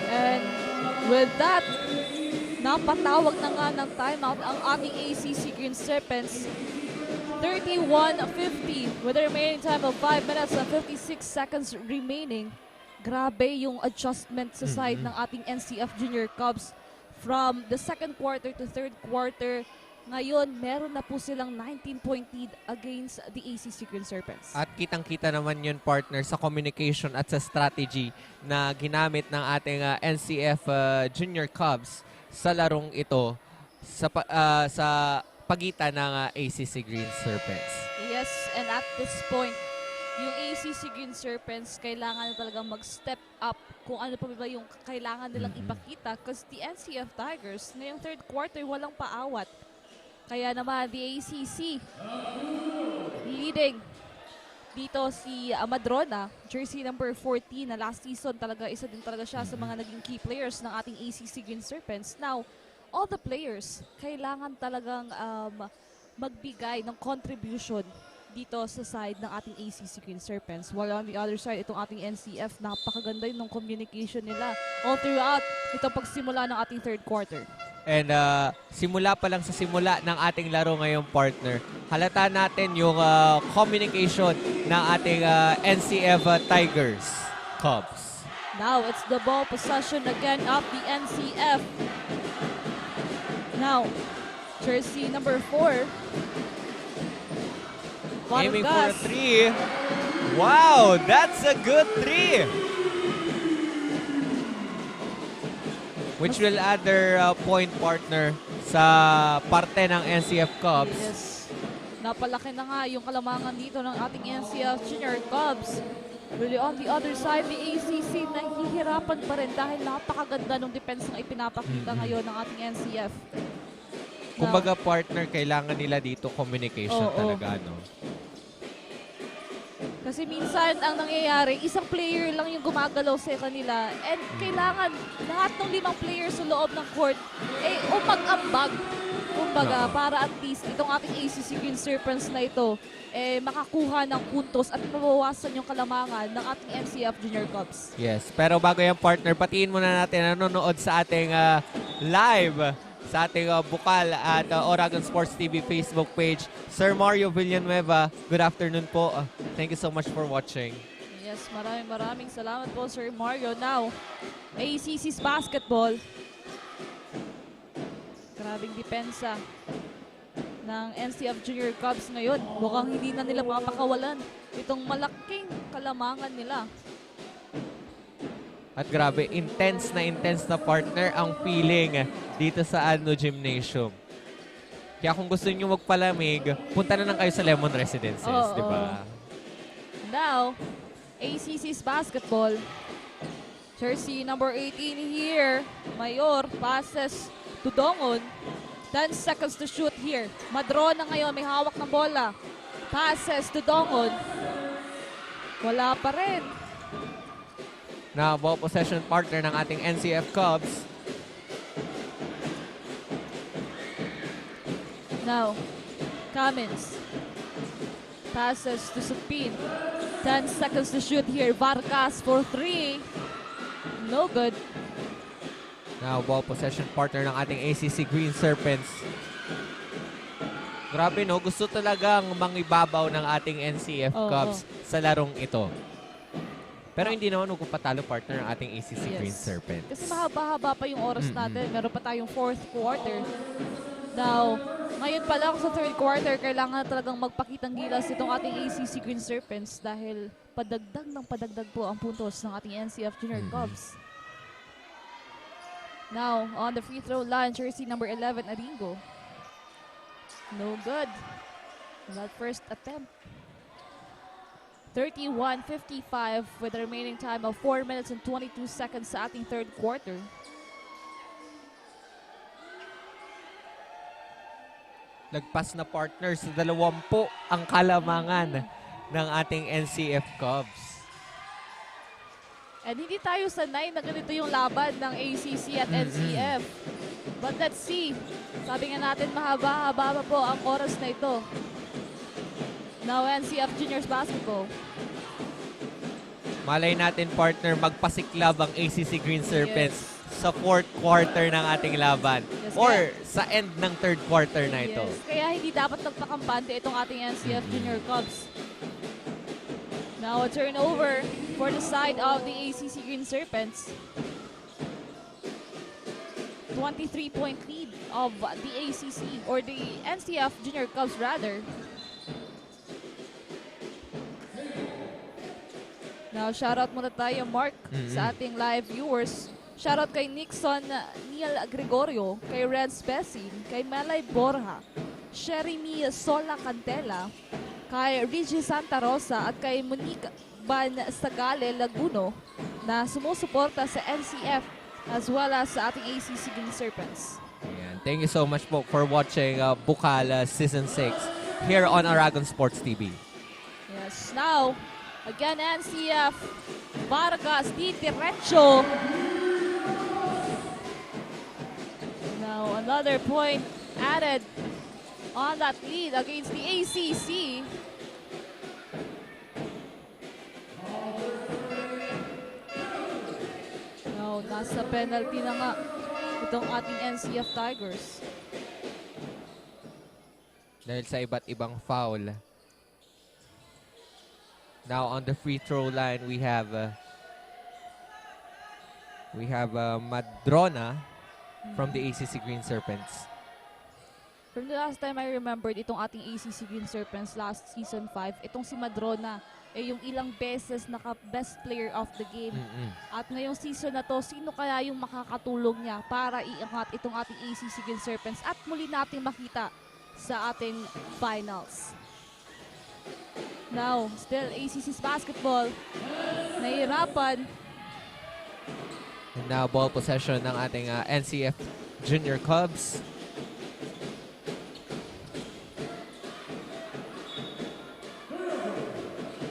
And with that, napatawag na nga ng timeout ang ating ACC Green Serpents. 31-50 with a remaining time of 5 minutes and 56 seconds remaining. Grabe yung adjustment sa side ng ating NCF Junior Cubs from the second quarter to third quarter. Ngayon, meron na po silang 19-point lead against the ACC Green Serpents. At kitang-kita naman yun, partner, sa communication at sa strategy na ginamit ng ating NCF Junior Cubs sa larong ito sa pagitan ng ACC Green Serpents. Yes, and at this point, yung ACC Green Serpents kailangan na talagang mag-step up kung ano pa ba yung kailangan nilang ipakita because the NCF Tigers ngayong third quarter walang paawat. Kaya naman the ACC leading dito si Madrona, jersey number 14 na last season talaga isa din talaga siya sa mga naging key players ng ating ACC Green Serpents. Now, all the players kailangan talagang magbigay ng contribution dito sa side ng ating ACC Green Serpents. While on the other side, itong ating NCF, napakaganda yun ng communication nila all throughout itong pagsimula ng ating third quarter. And simula pa lang sa simula ng ating laro ngayong partner, halata natin yung communication ng ating NCF Tigers Cubs. Now, it's the ball possession again of the NCF. Now, jersey number 4. Aiming for a 3. Wow, that's a good 3. Which will add their point partner sa parte ng NCF Cubs. Yes. Napalaki na nga yung kalamangan dito ng ating NCF Junior Cubs. Really on the other side, the ACC nahihirapan pa rin dahil napakaganda ng depensa na ipinapakita ngayon ng ating NCF. Kumbaga partner, kailangan nila dito communication talaga, no? Kasi minsan ang nangyayari, isang player lang yung gumagalaw sa kanila and kailangan lahat ng 5 players sa loob ng court umag-ambag. Kumbaga, para at least itong ating ACC Green Serpents na ito makakuha ng puntos at mabawasan yung kalamangan ng ating NCF Junior Cubs. Yes, pero bago yung partner, patiin muna natin nanonood sa ating live sa ating Bukal at Oragon Sports TV Facebook page. Sir Mario Villanueva, good afternoon po. Thank you so much for watching. Yes, maraming salamat po, Sir Mario. Now, ACC's basketball. Grabing depensa ng NCF Junior Cubs ngayon. Mukhang hindi na nila mapakawalan itong malaking kalamangan nila. At grabe, intense na partner ang feeling dito sa Adno Gymnasium. Kaya kung gusto niyo magpalamig, punta na lang kayo sa Lemon Residences, di ba? Now, ACC's basketball. Jersey number 18 here. Mayor passes to Dongon. 10 seconds to shoot here. Madro na ngayon, may hawak ng bola. Passes to Dongon. Wala pa rin. Na ball possession partner ng ating NCF Cubs. Now, Cummins. Passes to Supin. 10 seconds to shoot here. Vargas for 3. No good. Now, ball possession partner ng ating ACC Green Serpents. Grabe, no? Gusto talagang mangibabaw ng ating NCF Cubs sa larong ito. Pero hindi naman magpapatalo partner ng ating ACC Green Serpents. Kasi mahaba-haba pa yung oras natin. Meron pa tayong 4th quarter. Now, ngayon pa lang sa 3rd quarter, kailangan talagang magpakitang gilas itong ating ACC Green Serpents dahil padagdag po ang puntos ng ating NCF Junior Cubs. Now, on the free throw line, jersey number 11, Aringo. No good. That first attempt. 31-55 with the remaining time of 4 minutes and 22 seconds sa ating 3rd quarter. Lagpas na partner sa 20 ang kalamangan ng ating NCF Cubs. And hindi tayo sanay na ganito yung laban ng ACC at NCF. But let's see. Sabi nga natin, mahaba-haba pa po ang oras na ito. Now, NCF Juniors Basketball. Malay natin, partner, magpasiklab ang ACC Green Serpents sa 4th quarter ng ating laban. Or sa end ng 3rd quarter na ito. Kaya hindi dapat nagpakampante itong ating NCF Junior Cubs. Now, a turnover for the side of the ACC Green Serpents. 23-point lead of the ACC, or the NCF Junior Cubs rather. Now, shoutout muna tayo, Mark, sa ating live viewers. Shoutout kay Nixon Neil Gregorio, kay Renz Bessin, kay Melay Borja, Sherry Sola Cantela, kay Reggie Santa Rosa, at kay Monique Ban Sagale Laguno na sumusuporta sa NCF as well as sa ating ACC Green Serpents. Ayan. Thank you so much po for watching Bukal Season 6 here on Aragon Sports TV. Yes, now, again, NCF, Vargas, Di Diretso. Now, another point added on that lead against the ACC. nasa penalty na nga itong ating NCF Tigers. Dahil sa iba't ibang foul. Now on the free throw line, we have Madrona from the ACC Green Serpents. From the last time I remembered itong ating ACC Green Serpents last season 5, itong si Madrona yung ilang beses naka-best player of the game. At ngayong season na to, sino kaya yung makakatulong niya para iangat itong ating ACC Green Serpents at muli natin makita sa ating finals. Now, still ACC's basketball. Nahihirapan. And now ball possession ng ating NCF Junior Cubs.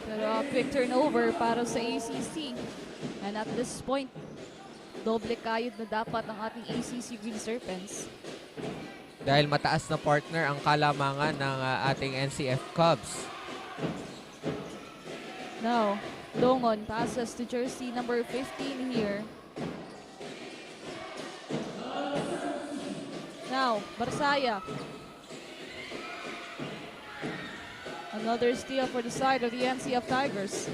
Pero quick turnover para sa ACC. And at this point, doble kayod na dapat ang ating ACC Green Serpents. Dahil mataas na partner ang kalamangan ng ating NCF Cubs. Now, Dongon passes to jersey number 15 here. Now, Barsaya. Another steal for the side of the NCF Tigers.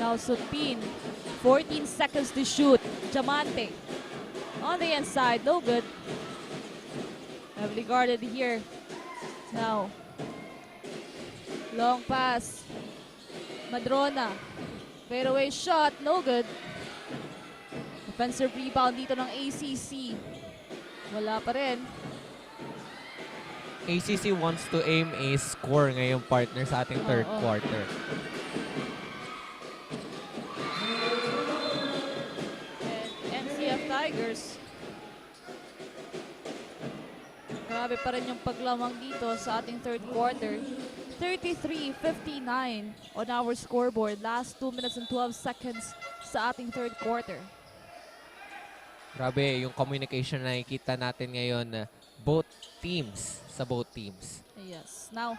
Now, Sutpin. 14 seconds to shoot. Diamante. On the inside, no good. Heavily guarded here. Now, long pass. Madrona. Fadeaway shot, no good. Defensive rebound dito ng ACC. Wala pa rin. ACC wants to aim a score ngayong partner sa ating third quarter. And NCF Tigers. Grabe pa rin yung paglamang dito sa ating third quarter. 33-59 on our scoreboard. Last 2 minutes and 12 seconds sa ating third quarter. Grabe, yung communication na nakikita natin ngayon, both teams, sa both teams. Yes. Now,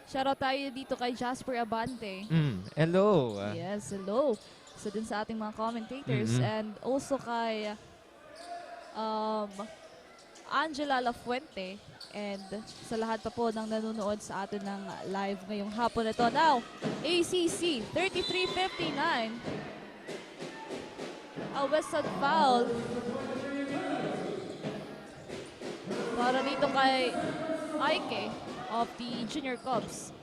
shoutout tayo dito kay Jasper Abante. Hello. Yes, hello. So din sa ating mga commentators and also kay Angela Lafuente and sa lahat pa po ng nanonood sa atin ng live ngayong hapon ito. Now, ACC 33-59. A whistle foul para dito kay Aike of the Junior Cubs.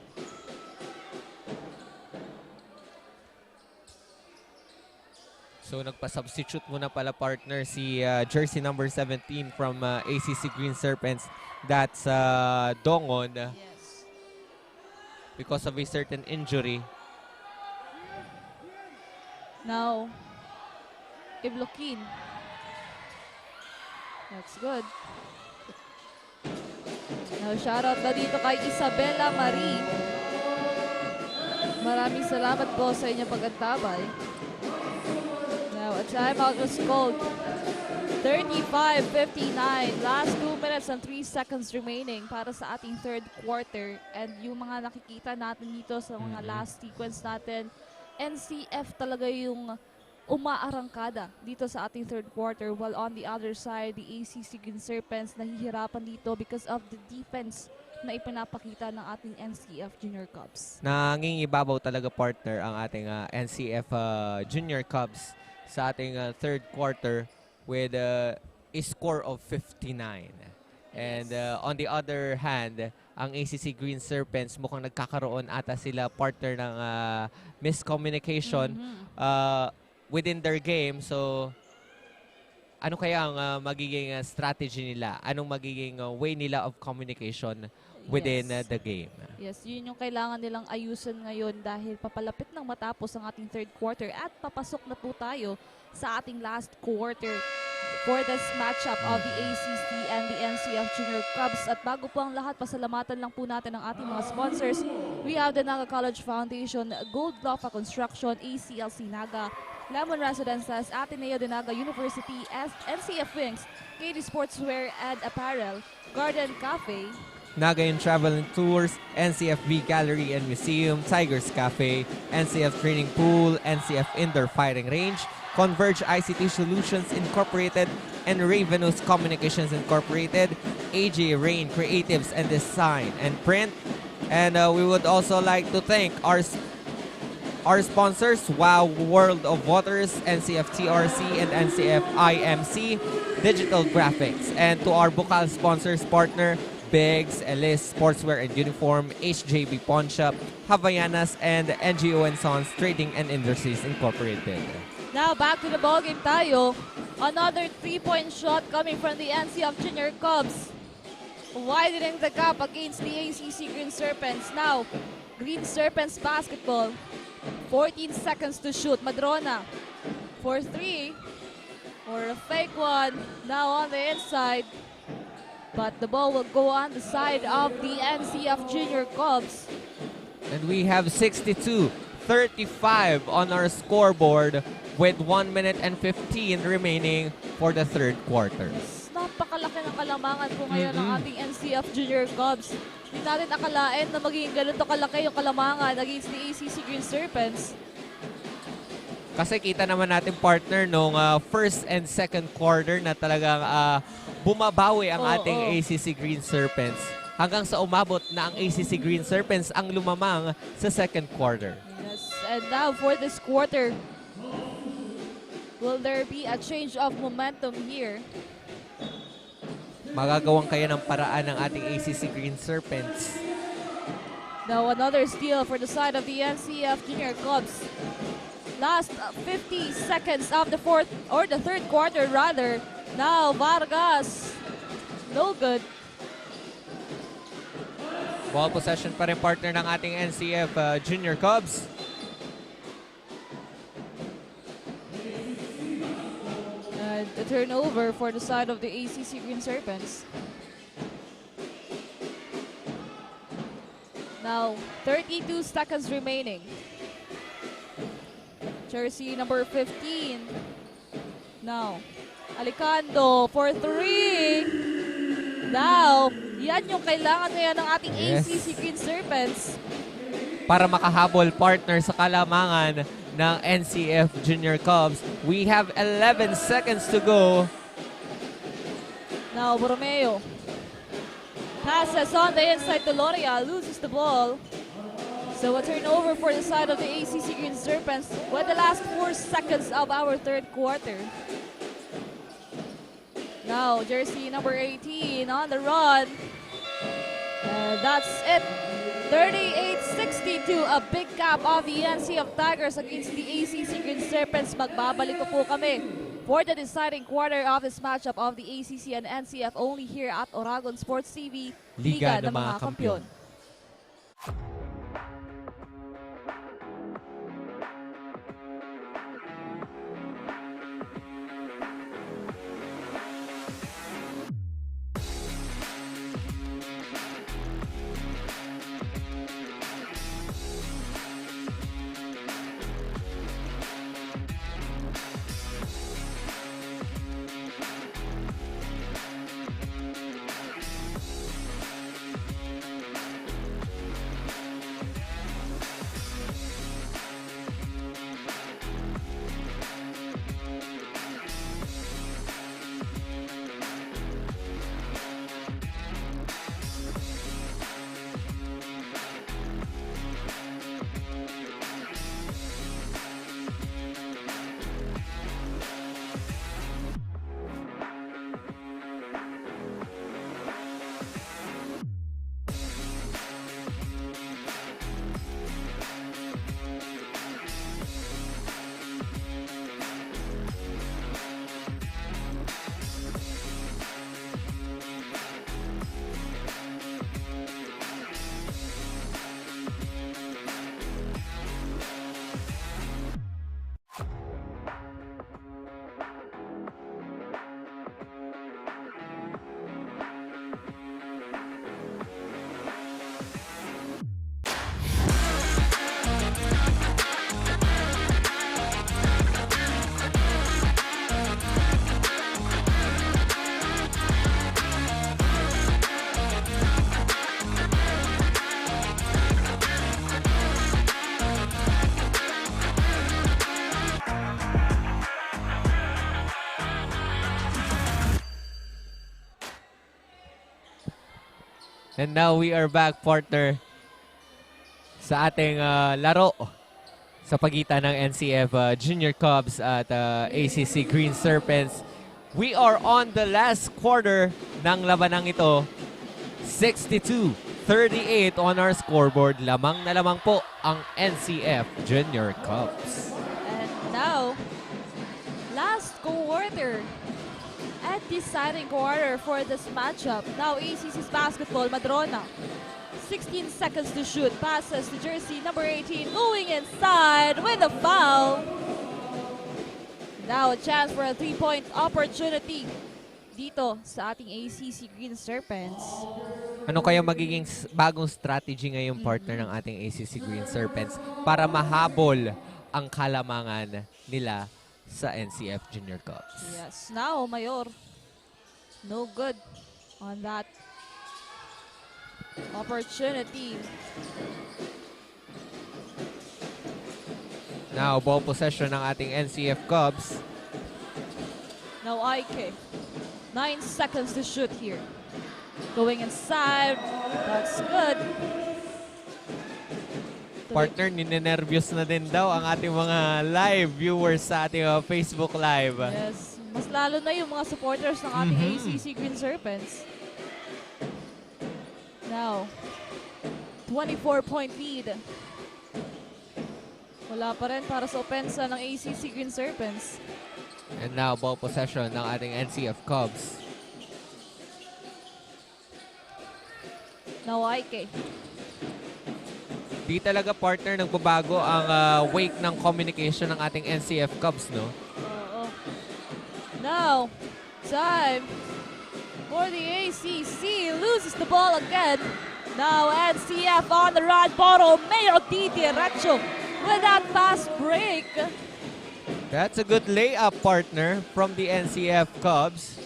So nagpa-substitute muna pala partner si jersey number 17 from ACC Green Serpents. That's Dongon. Yes. Because of a certain injury. Now, Iblokin. That's good. Now, shoutout na dito kay Isabella Marie. Maraming salamat po sa inyong pag-antabay. Now, a timeout was called. 35-59. Last 2 minutes and 3 seconds remaining para sa ating third quarter. And yung mga nakikita natin dito sa mga last sequence natin, NCF talaga yung umaarangkada dito sa ating third quarter, while on the other side, the ACC Green Serpents nahihirapan dito because of the defense na ipinapakita ng ating NCF Junior Cubs. Nangingibabaw talaga partner ang ating NCF Junior Cubs sa ating third quarter with a score of 59. And on the other hand, ang ACC Green Serpents mukhang nagkakaroon ata sila partner ng miscommunication within their game. So, ano kaya ang magiging strategy nila? Anong magiging way nila of communication within the game? Yes, yun yung kailangan nilang ayusin ngayon dahil papalapit ng matapos ang ating third quarter at papasok na po tayo sa ating last quarter for this matchup of the ACC and the NCF Junior Cubs. At bago po ang lahat, pasalamatan lang po natin ang ating mga sponsors. We have the Naga College Foundation, Gold Lofa Construction, ACLC Naga, Lemon Residences, Ateneo de Naga University, NCF Wings, KD Sportswear and Apparel, Garden Cafe, Nagayan Travel and Tours, NCFB Gallery and Museum, Tigers Cafe, NCF Training Pool, NCF Indoor Fighting Range, Converge ICT Solutions Incorporated, and Ravenous Communications Incorporated, AJ Rain Creatives and Design and Print. And we would also like to thank our sponsors, WOW World of Waters, NCF TRC, and NCF IMC Digital Graphics. And to our Bukal sponsors partner, Biggs, Ellis Sportswear and Uniform, HJB Pawn Shop, Havaianas, and NGO & Sons Trading and Industries Incorporated. Now back to the ballgame tayo. Another 3-point shot coming from the NCF Junior Cubs. Widening the gap against the ACC Green Serpents. Now, Green Serpents basketball. 14 seconds to shoot. Madrona for 3. Or a fake one. Now on the inside. But the ball will go on the side of the NCF Junior Cubs. And we have 62-35 on our scoreboard with 1 minute and 15 remaining for the third quarter. Napakalaki ng kalamangan po ngayon ng ating NCF Junior Cubs. Hindi natin akalain na magiging ganito kalaki yung kalamangan against the ACC Green Serpents. Kasi kita naman natin partner nung first and second quarter na talagang bumabawi ang ating ACC Green Serpents. Hanggang sa umabot na ang ACC Green Serpents ang lumamang sa second quarter. Yes, and now for this quarter, will there be a change of momentum here? Magagawang kaya ng paraan ng ating ACC Green Serpents. Now another steal for the side of the NCF Junior Cubs. Last 50 seconds of the fourth or the third quarter rather. Now Vargas, no good. Ball possession pa rin partner ng ating NCF Junior Cubs. And a turnover for the side of the ACC Green Serpents. Now 32 seconds remaining. Jersey number 15. Now, Alicando for 3. Now, yan yung kailangan ngayon ng ating ACC Green Serpents. Para makahabol partner sa kalamangan ng NCF Junior Cubs. We have 11 seconds to go. Now, Borromeo passes on the inside to Loria, loses the ball. So a turnover for the side of the ACC Green Serpents with the last 4 seconds of our third quarter. Now, jersey number 18 on the run. And that's it. 38-62, a big gap of the NCF Tigers against the ACC Green Serpents. Magbabalik po kami for the deciding quarter of this matchup of the ACC and NCF only here at Oragon Sports TV, Liga ng mga Kampiyon. And now we are back, partner, sa ating laro sa pagitan ng NCF Junior Cubs at ACC Green Serpents. We are on the last quarter ng labanang ito. 62-38 on our scoreboard. Lamang na lamang po ang NCF Junior Cubs. And now, last quarter and deciding quarter for this matchup. Now ACC's basketball, Madrona. 16 seconds to shoot. Passes to jersey number 18, going inside with a foul. Now a chance for a 3-point opportunity dito sa ating ACC Green Serpents. Ano kaya magiging bagong strategy ngayong partner ng ating ACC Green Serpents para mahabol ang kalamangan nila sa NCF Junior Cubs? Yes, now Mayor, no good on that opportunity. Now, ball possession ng ating NCF Cubs. Now Ike, 9 seconds to shoot here. Going inside, that's good. Partner, ninenervyos na din daw ang ating mga live viewers sa ating Facebook Live. Yes, mas lalo na yung mga supporters ng ating ACC Green Serpents. Now, 24-point lead. Wala pa rin para sa opensa ng ACC Green Serpents. And now, ball possession ng ating NCF Cubs. Now Ike. Di talaga, partner, nagbabago ang wake ng communication ng ating NCF Cubs, no? Oo. Now, time for the ACC. Loses the ball again. Now NCF on the right bottle. Mayo Di Diretso with that fast break. That's a good layup, partner, from the NCF Cubs.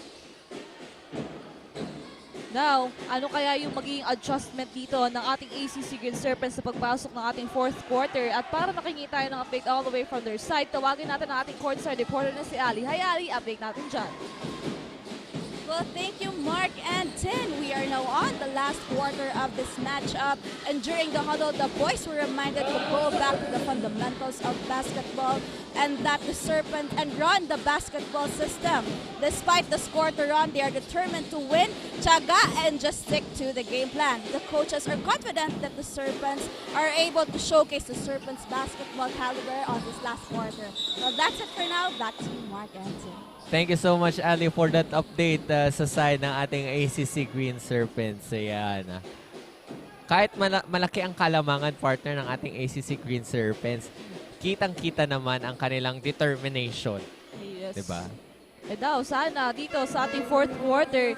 Now, ano kaya yung magiging adjustment dito ng ating ACC Green Serpents sa pagpasok ng ating fourth quarter? At para makingi tayo ng update all the way from their side, tawagin natin ang ating courtside reporter na si Ali. Hi Ali, update natin dyan. Well, thank you, Mark and Tin. We are now on the last quarter of this matchup. And during the huddle, the boys were reminded to go back to the fundamentals of basketball and that the Serpent and run the basketball system. Despite the score to run, they are determined to win, tiyaga, and just stick to the game plan. The coaches are confident that the Serpents are able to showcase the Serpents' basketball caliber on this last quarter. Well, that's it for now. Back to you, Mark and Tin. Thank you so much, Ali, for that update sa side ng ating ACC Green Serpents. Ayan. Kahit malaki ang kalamangan, partner, ng ating ACC Green Serpents, kitang-kita naman ang kanilang determination. Yes. Diba? Eh daw, sana dito sa ating fourth quarter,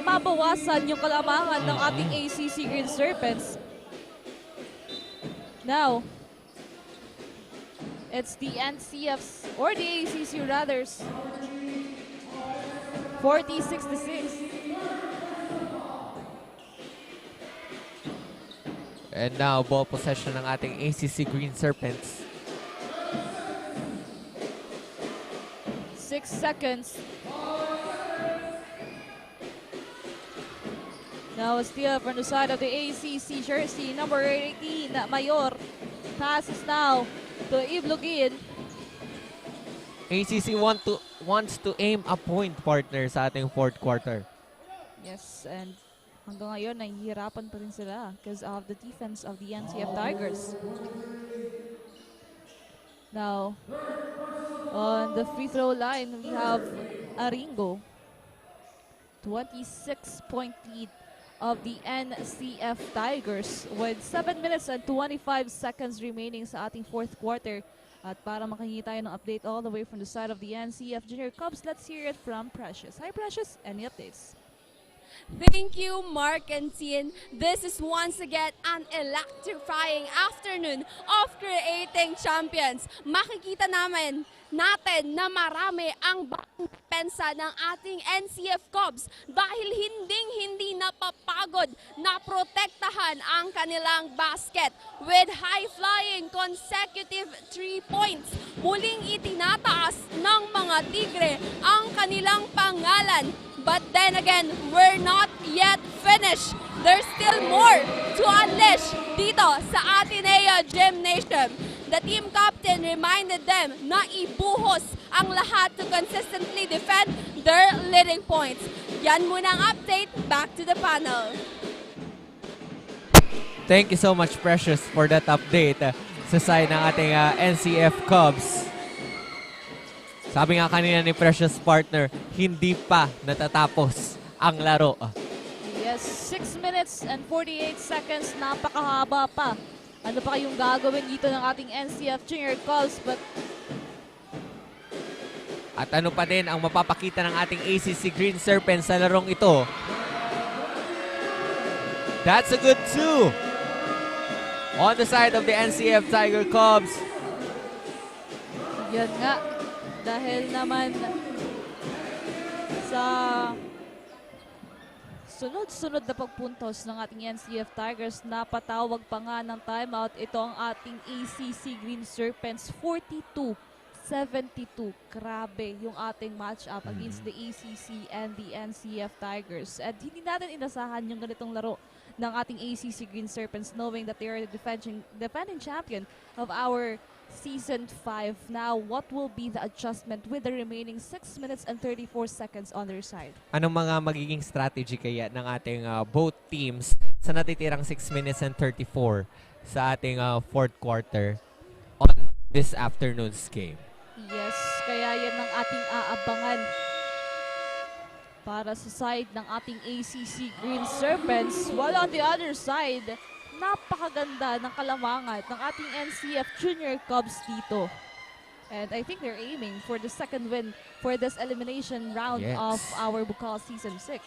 mabawasan yung kalamangan ng ating ACC Green Serpents. Now, it's the NCF's, or the ACC rather, 40-66. And now, ball possession ng ating ACC Green Serpents. 6 seconds. Now a steal from the side of the ACC jersey, number 18, Mayor. Passes now to Iblogin. ACC wants to aim a point, partner, sa ating fourth quarter. Yes, and hanggang ngayon, nahihirapan pa rin sila because of the defense of the NCF Tigers. Now, on the free throw line, we have Aringo. 26-point lead of the NCF Tigers with 7 minutes and 25 seconds remaining sa ating fourth quarter. At para makahingi tayo ng update all the way from the side of the NCF Junior Cubs, let's hear it from Precious. Hi Precious, any updates? Thank you, Mark and Tin. This is once again an electrifying afternoon of creating champions. Makikita natin na marami ang bagong pensa ng ating NCF Cubs dahil hindi napapagod na protektahan ang kanilang basket with high-flying consecutive 3 points. Muling itinataas ng mga Tigre ang kanilang pangalan But then again, we're not yet finished. There's still more to unleash dito sa Ateneo Gymnasium. The team captain reminded them na ibuhos ang lahat to consistently defend their leading points. Yan muna ang update. Back to the panel. Thank you so much, Precious, for that update sa side ng ating NCF Cubs. Sabi nga kanina ni Precious, partner, hindi pa natatapos ang laro. Yes, 6 minutes and 48 seconds. Napakahaba pa. Ano pa kayong gagawin dito ng ating NCF Junior Cubs? But At ano pa din ang mapapakita ng ating ACC Green Serpents sa larong ito? That's a good 2 on the side of the NCF Tiger Cubs. yun nga, dahil naman sa sunod-sunod na pagpuntos ng ating NCF Tigers, napatawag pa nga ng timeout. Ito ang ating ACC Green Serpents, 42-72. Grabe yung ating match-up against the ACC and the NCF Tigers. At hindi natin inasahan yung ganitong laro ng ating ACC Green Serpents, knowing that they are the defending champion of our Season 5. Now, what will be the adjustment with the remaining 6 minutes and 34 seconds on their side? Anong mga magiging strategy kaya ng ating both teams sa natitirang 6 minutes and 34 sa ating fourth quarter on this afternoon's game? Yes, kaya yan ang ating aabangan para sa side ng ating ACC Green Serpents. While on the other side, napakaganda ng kalamangan ng ating NCF Junior Cubs dito. And I think they're aiming for the second win for this elimination round of our Bukal Season 6.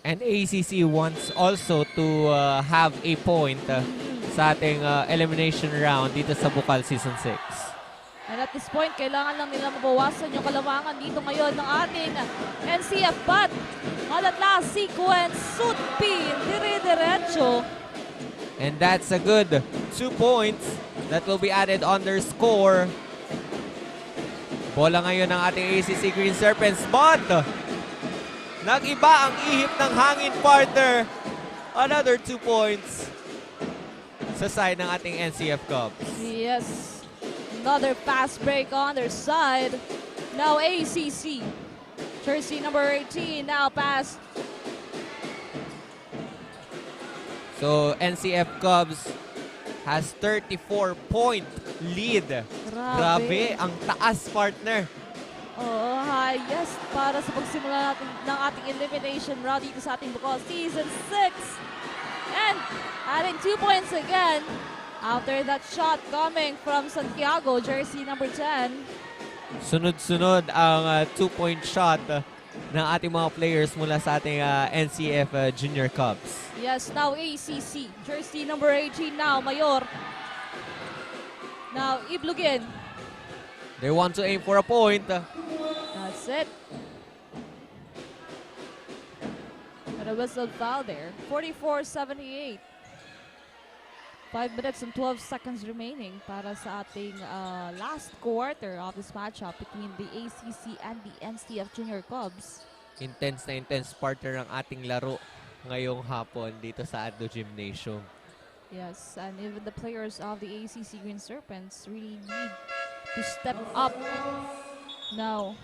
And ACC wants also to have a point sa ating elimination round dito sa Bukal Season 6. And at this point, kailangan lang nila mabawasan yung kalamangan dito ngayon ng ating NCF. But, on that last sequence, shoot pin, dire-diretso. And that's a good 2 points that will be added on their score. Bola ngayon ng ating ACC Green Serpents. But, nag-iba ang ihip ng hangin, partner. Another 2 points sa side ng ating NCF Cubs. Yes. Another fast break on their side. Now ACC. Jersey number 18 now pass. So NCF Cubs has 34-point lead. Grabe, ang taas, partner. Oh, yes, para sa pagsimula natin ng ating elimination round dito sa ating Bukal Season 6. And adding 2 points again after that shot coming from Santiago, jersey number 10. Sunod-sunod ang 2-point shot ng ating mga players mula sa ating NCF Junior Cubs. Yes, now ACC, jersey number 18 now, Mayor. Now, Iblugin. They want to aim for a point. That's it. And a whistle foul there. 44-78. 5 minutes and 12 seconds remaining para sa ating last quarter of this matchup between the ACC and the NCF Junior Cubs. Intense na intense partner ang ating laro ngayong hapon dito sa Addo Gymnasium. Yes, and even the players of the ACC Green Serpents really need to step up now.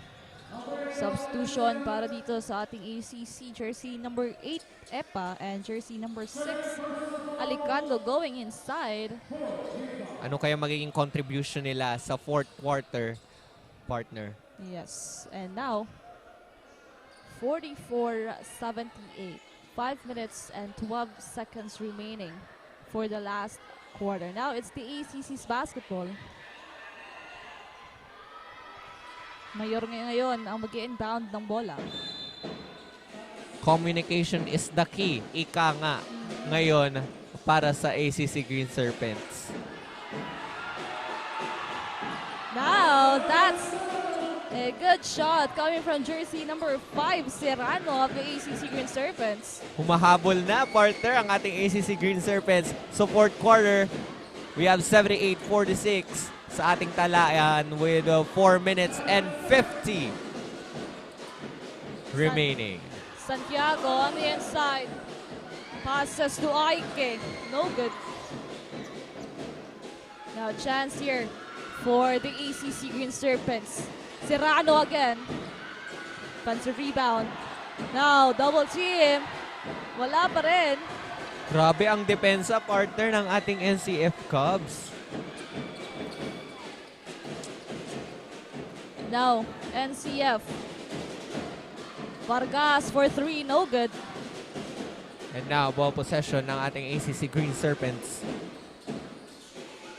Substitution para dito sa ating ACC. Jersey number 8, Epa, and jersey number 6, Alicando going inside. Ano kaya magiging contribution nila sa fourth quarter, partner? Yes, and now 44-78. 5 minutes and 12 seconds remaining for the last quarter. Now it's the ACC's basketball. Mayor ngayon ang mag-inbound ng bola. Communication is the key. Ika nga ngayon para sa ACC Green Serpents. Now, that's a good shot coming from jersey number 5, Serrano of the ACC Green Serpents. Humahabol na, partner, ang ating ACC Green Serpents. So, fourth quarter, we have 78-46 sa ating talaan with 4 minutes and 50 remaining. Santiago on the inside. Passes to Aike. No good. Now chance here for the ACC Green Serpents. Serrano again. Fancy rebound. Now double team. Wala pa rin. Grabe ang depensa partner ng ating NCF Cubs. Now NCF. Vargas for 3. No good. And now, ball possession ng ating ACC Green Serpents.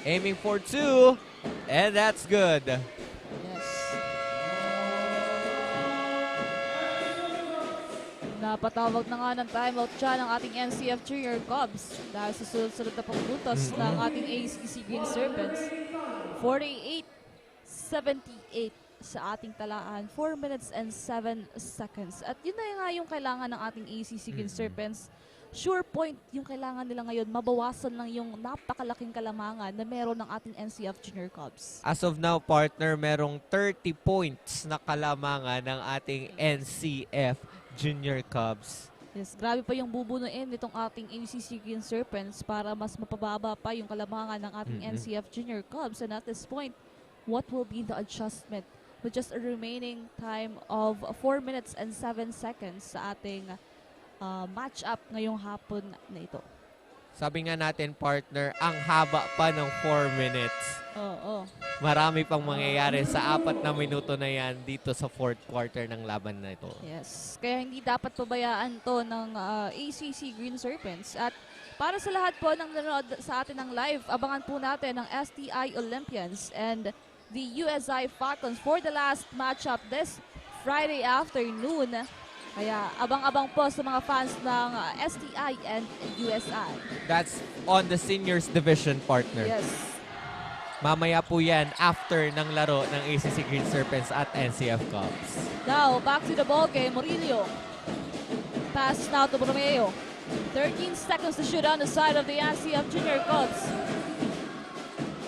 Aiming for 2. And that's good. Yes. Napatawag na nga ng timeout dyan ang ating NCF Junior Cubs dahil sa sunod-sunod na pagbutos ng ating ACC Green Serpents. 48-78 sa ating talaan. 4 minutes and 7 seconds. At yun na nga yung kailangan ng ating ACC Green Serpents. Sure point yung kailangan nila ngayon, mabawasan lang yung napakalaking kalamangan na meron ng ating NCF Junior Cubs. As of now, partner, merong 30 points na kalamangan ng ating NCF Junior Cubs. Yes, grabe pa yung bubunuin nitong ating ACC Green Serpents para mas mapababa pa yung kalamangan ng ating NCF Junior Cubs. And at this point, what will be the adjustment with just a remaining time of 4 minutes and 7 seconds sa ating match-up ngayong hapon na ito? Sabi nga natin, partner, ang haba pa ng 4 minutes. Oo. Marami pang mangyayari sa 4 na minuto na yan dito sa 4th quarter ng laban na ito. Yes. Kaya hindi dapat pabayaan to ng ACC Green Serpents. At para sa lahat po ng nanonood sa atin ng live, abangan po natin ang STI Olympians and the USI Falcons for the last matchup this Friday afternoon. Kaya abang-abang po sa mga fans ng STI and USI. That's on the seniors division, partner. Yes. Mamaya po yan after ng laro ng ACC Green Serpents at NCF Cubs. Now, back to the ball game. Murillo. Pass now to Borromeo. 13 seconds to shoot on the side of the NCF Junior Cubs.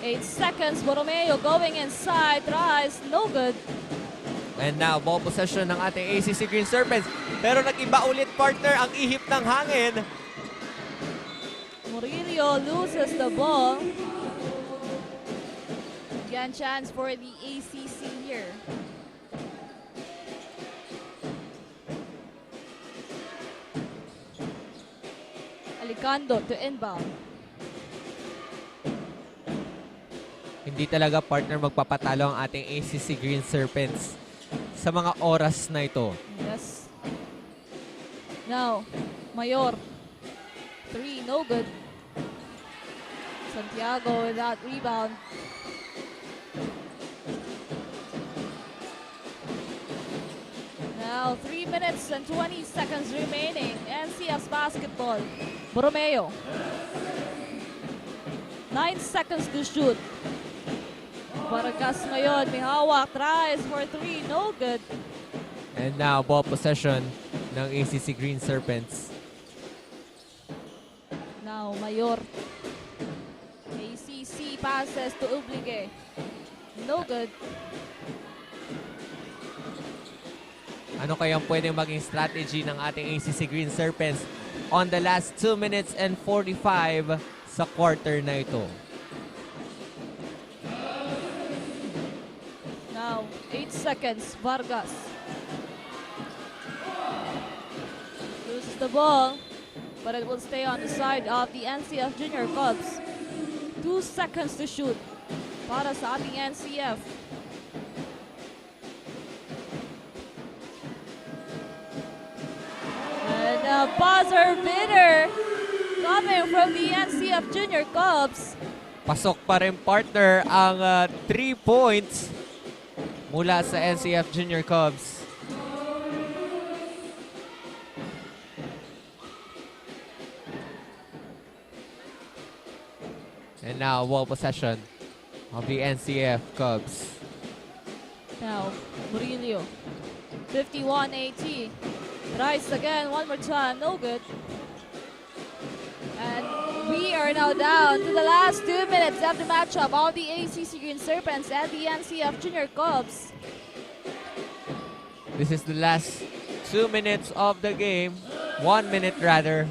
8 seconds. Borromeo going inside. Tries. No good. And now, ball possession ng ating ACC Green Serpents. Pero nag-iba ulit, partner, ang ihip ng hangin. Murillo loses the ball. Again, chance for the ACC here. Alicando to inbound. Hindi talaga, partner, magpapatalo ang ating ACC Green Serpents sa mga oras na ito. Yes. Now, Mayor. 3, no good. Santiago without rebound. Now, 3 minutes and 20 seconds remaining. NCF's basketball. Borromeo. 9 seconds to shoot. Vargas ngayon, may hawak. Tries for 3, no good. And now, ball possession ng ACC Green Serpents. Now, Mayor. ACC passes to Ublique. No good. Ano kayang pwedeng maging strategy ng ating ACC Green Serpents on the last 2 minutes and 45 sa quarter na ito? Now, 8 seconds. Vargas. Loses the ball, but it will stay on the side of the NCF Junior Cubs. 2 seconds to shoot para sa ating NCF. And a buzzer beater coming from the NCF Junior Cubs. Pasok pa rin, partner, ang 3 points mula sa NCF Junior Cubs. And now, ball possession of the NCF Cubs. Now, Murillo. 51-80. Tries again, one more time, no good. And we are now down to the last 2 minutes of the matchup of the ACC Green Serpents and the NCF Junior Cubs. This is the last 2 minutes of the game. 1 minute rather.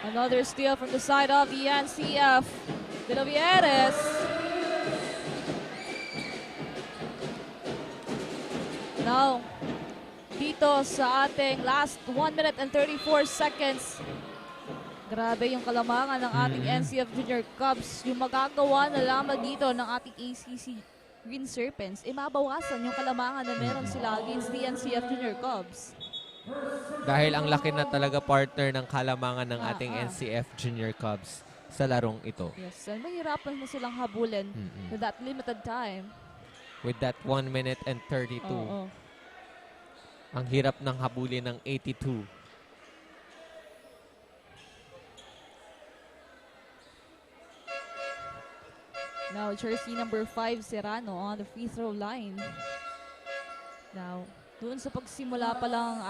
Another steal from the side of the NCF. De La Vieres. Now, dito sa ating last 1 minute and 34 seconds. Grabe yung kalamangan ng ating NCF Junior Cubs. Yung magagawa na lamang dito ng ating ACC Green Serpents, mabawasan yung kalamangan na meron sila against the NCF Junior Cubs. Dahil ang laki na talaga partner ng kalamangan ng ating NCF Junior Cubs sa larong ito. Yes, and mahirapan na silang habulin with that limited time. With that 1 minute and 32. Oo. Ang hirap ng habulin ng 82. Now, jersey number 5, Serrano on the free throw line. Now, doon sa pagsimula pa lang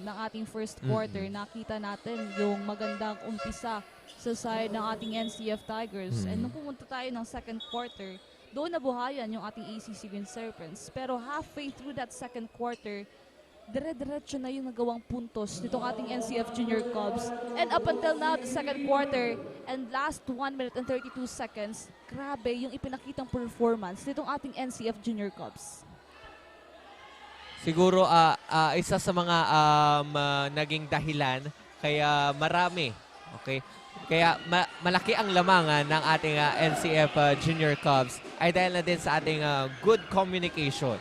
ng ating first quarter, nakita natin yung magandang umpisa sa side ng ating NCF Tigers. And nung pumunta tayo ng second quarter, doon nabuhayan yung ating ACC Green Serpents. Pero halfway through that second quarter, dire-diretso na yung nagawang puntos nitong ating NCF Junior Cubs. And up until now, the second quarter and last 1 minute and 32 seconds, grabe yung ipinakitang performance nitong ating NCF Junior Cubs. Siguro isa sa mga naging dahilan kaya marami, okay? Kaya malaki ang lamangan ng ating NCF Junior Cubs ay dahil na din sa ating good communication.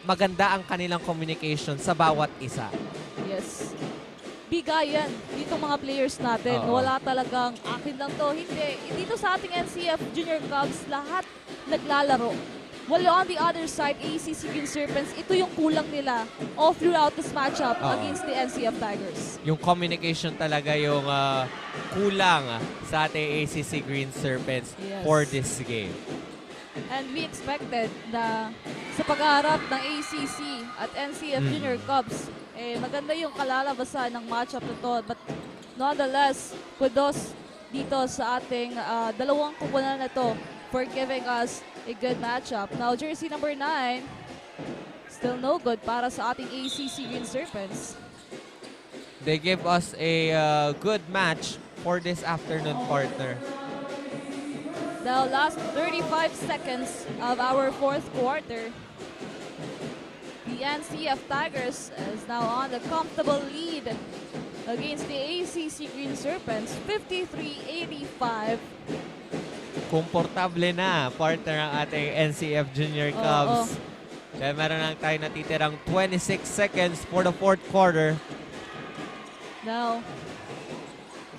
Maganda ang kanilang communication sa bawat isa. Yes. Bigayan dito mga players natin. Wala talagang akin lang to. Hindi. Dito sa ating NCF Junior Cubs, lahat naglalaro. While on the other side, ACC Green Serpents, ito yung kulang nila all throughout this matchup against the NCF Tigers. Yung communication talaga yung kulang sa ating ACC Green Serpents for this game. And we expected na sa pag-aarap ng ACC at NCF Junior Cubs, maganda yung kalalabasan ng matchup na to. But nonetheless, kudos dito sa ating dalawang kupunan na to for giving us a good matchup. Now, jersey number 9, still no good para sa ating ACC Green Serpents. They give us a good match for this afternoon, partner. The last 35 seconds of our fourth quarter. The NCF Tigers is now on the comfortable lead against the ACC Green Serpents, 53-85. Komportable na, partner, ang ating NCF Junior Cubs. Dahil meron lang tayo natitirang 26 seconds for the fourth quarter. Now,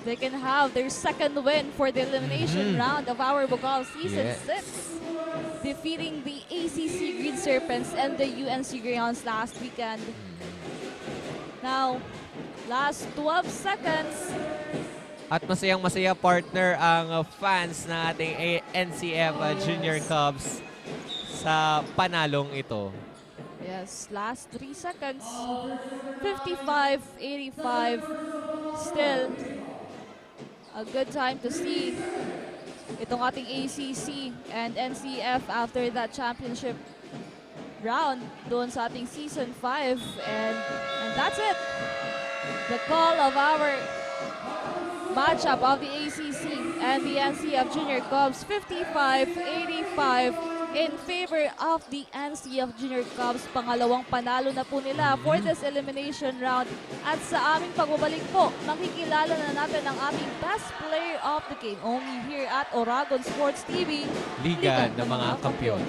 they can have their second win for the elimination round of our Bukal Season 6, defeating the ACC Green Serpents and the UNC Greyhounds last weekend. Now, last 12 seconds. At masayang-masaya, partner, ang fans ng ating NCF Junior Cubs sa panalong ito. Yes, last 3 seconds. 55-85. Still a good time to see itong ating ACC and NCF after that championship round doon sa ating Season 5. And that's it. The call of our matchup of the ACC and the NCF Junior Cubs, 55-85 in favor of the NCF Junior Cubs. Pangalawang panalo na po nila for this elimination round. At sa aming pagbabalik po, makikilala na natin ang aming best player of the game only here at Oragon Sports TV, Liga ng mga Kampiyon.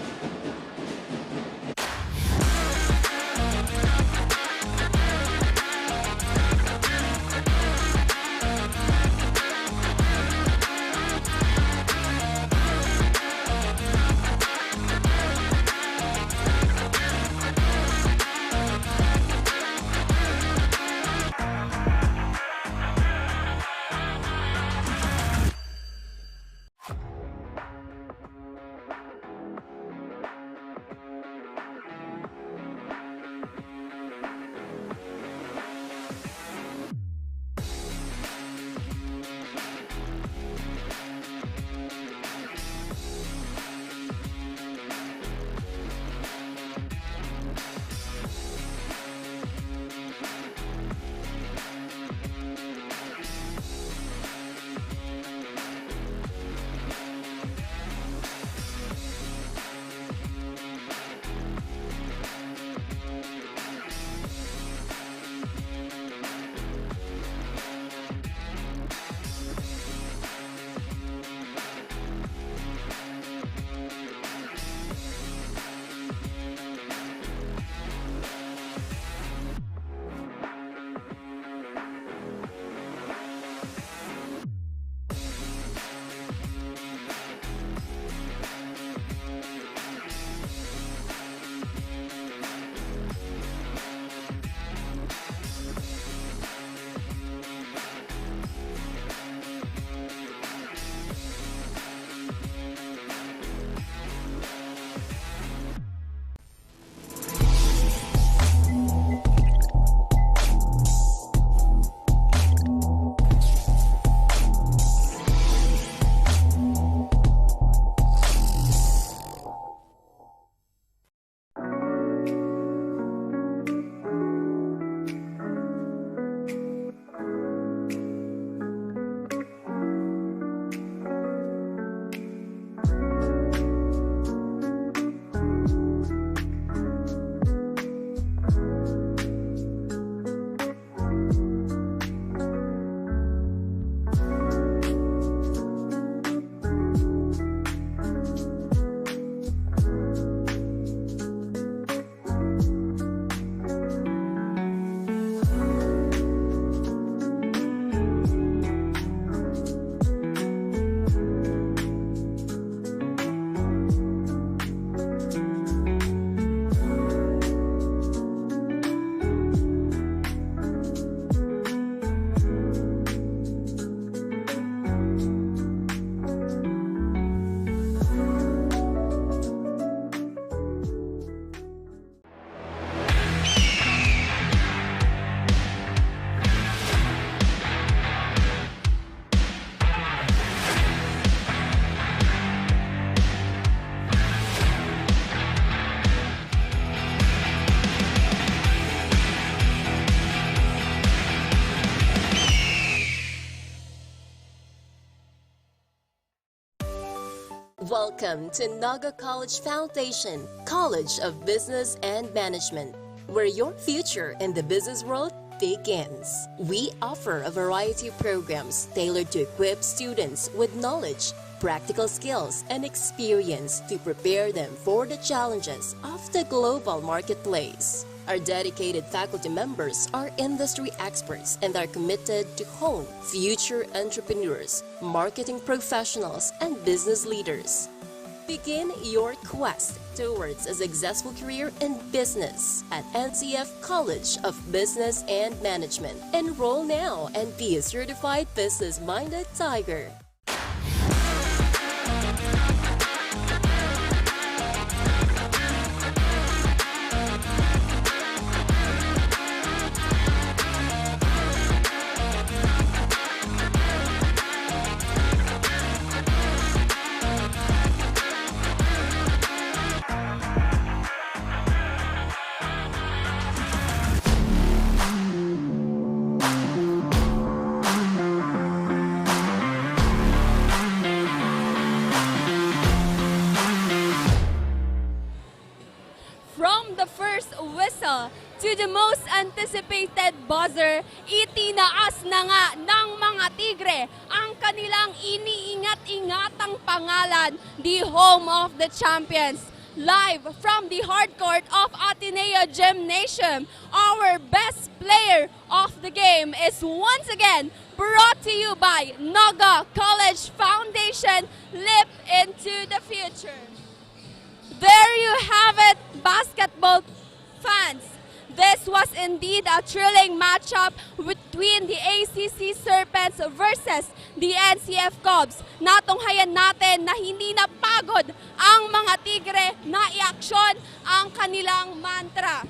Welcome to Naga College Foundation, College of Business and Management, where your future in the business world begins. We offer a variety of programs tailored to equip students with knowledge, practical skills, and experience to prepare them for the challenges of the global marketplace. Our dedicated faculty members are industry experts and are committed to hone future entrepreneurs, marketing professionals, and business leaders. Begin your quest towards a successful career in business at NCF College of Business and Management. Enroll now and be a certified business-minded tiger. From the first whistle to the most anticipated buzzer, itinaas na nga ng mga Tigre ang kanilang iniingat-ingatang pangalan, the home of the champions. Live from the hardcourt of Ateneo Gymnasium, our best player of the game is once again brought to you by Naga College Foundation. Leap into the future. There you have it, basketball fans. This was indeed a thrilling matchup between the ACC Serpents versus the NCF Cubs. Natunghayan natin na hindi napagod ang mga Tigre na i-aksyon ang kanilang mantra.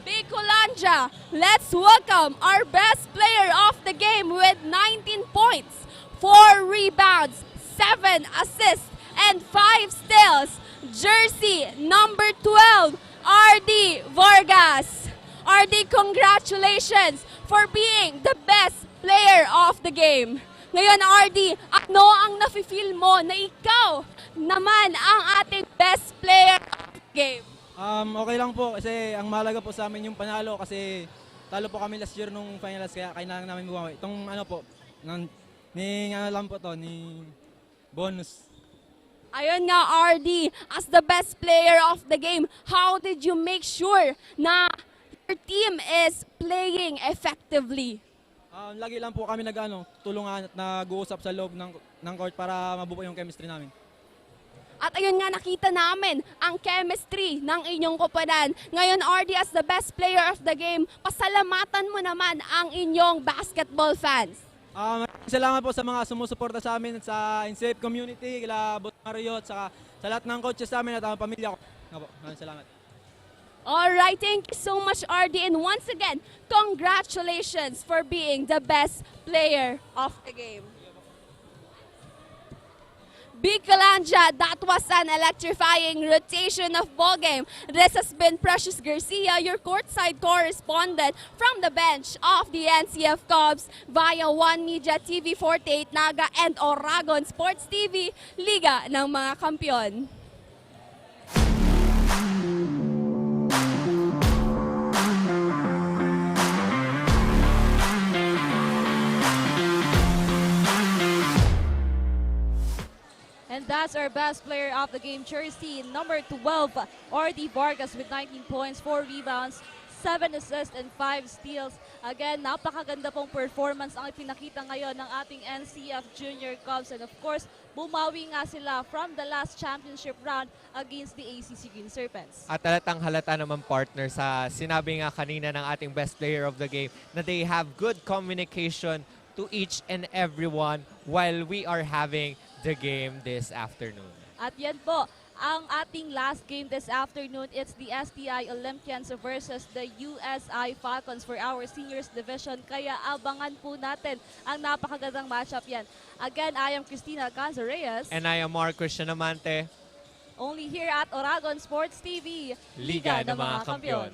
Bicolandia, let's welcome our best player of the game with 19 points, 4 rebounds, 7 assists, and 5 steals. Jersey number 12, RD Vargas. RD, congratulations for being the best player of the game. Ngayon, RD, ano ang nafe-feel mo na ikaw naman ang ating best player of the game? Okay lang po kasi ang mahalaga po sa amin yung panalo kasi talo po kami last year nung finals kaya kailangan namin bumawi. Itong ano po, ni bonus. Ayun nga, RD, as the best player of the game, how did you make sure na your team is playing effectively? Lagi lang po kami tulungan at nag-uusap sa loob ng court para mabuo yung chemistry namin. At ayun nga, nakita namin ang chemistry ng inyong koponan. Ngayon, RD, as the best player of the game, pasalamatan mo naman ang inyong basketball fans. Salamat po sa mga sumusuporta sa amin sa NCF community, kila Boss Mario at sa lahat ng coaches sa amin at ang pamilya ko. Maraming salamat. Alright, thank you so much, RD. And once again, congratulations for being the best player of the game. Bicolandia, that was an electrifying rotation of ball game. This has been Precious Garcia, your courtside correspondent from the bench of the NCF Cubs via One Media TV 48 Naga and Oragon Sports TV, Liga ng mga Kampiyon. And that's our best player of the game jersey, number 12, RD Vargas with 19 points, 4 rebounds, 7 assists, and 5 steals. Again, napakaganda pong performance ang ipinakita ngayon ng ating NCF Junior Cubs. And of course, bumawi nga sila from the last championship round against the ACC Green Serpents. At halatang halata naman, partner, sa sinabi nga kanina ng ating best player of the game na they have good communication to each and everyone while we are having the game this afternoon. At yan po, ang ating last game this afternoon. It's the STI Olympians versus the USI Falcons for our seniors division. Kaya abangan po natin ang napakagandang matchup yan. Again, I am Cristina Alcanza Reyes. And I am Mark Christian Amante. Only here at Oragon Sports TV, Liga ng mga Kampiyon.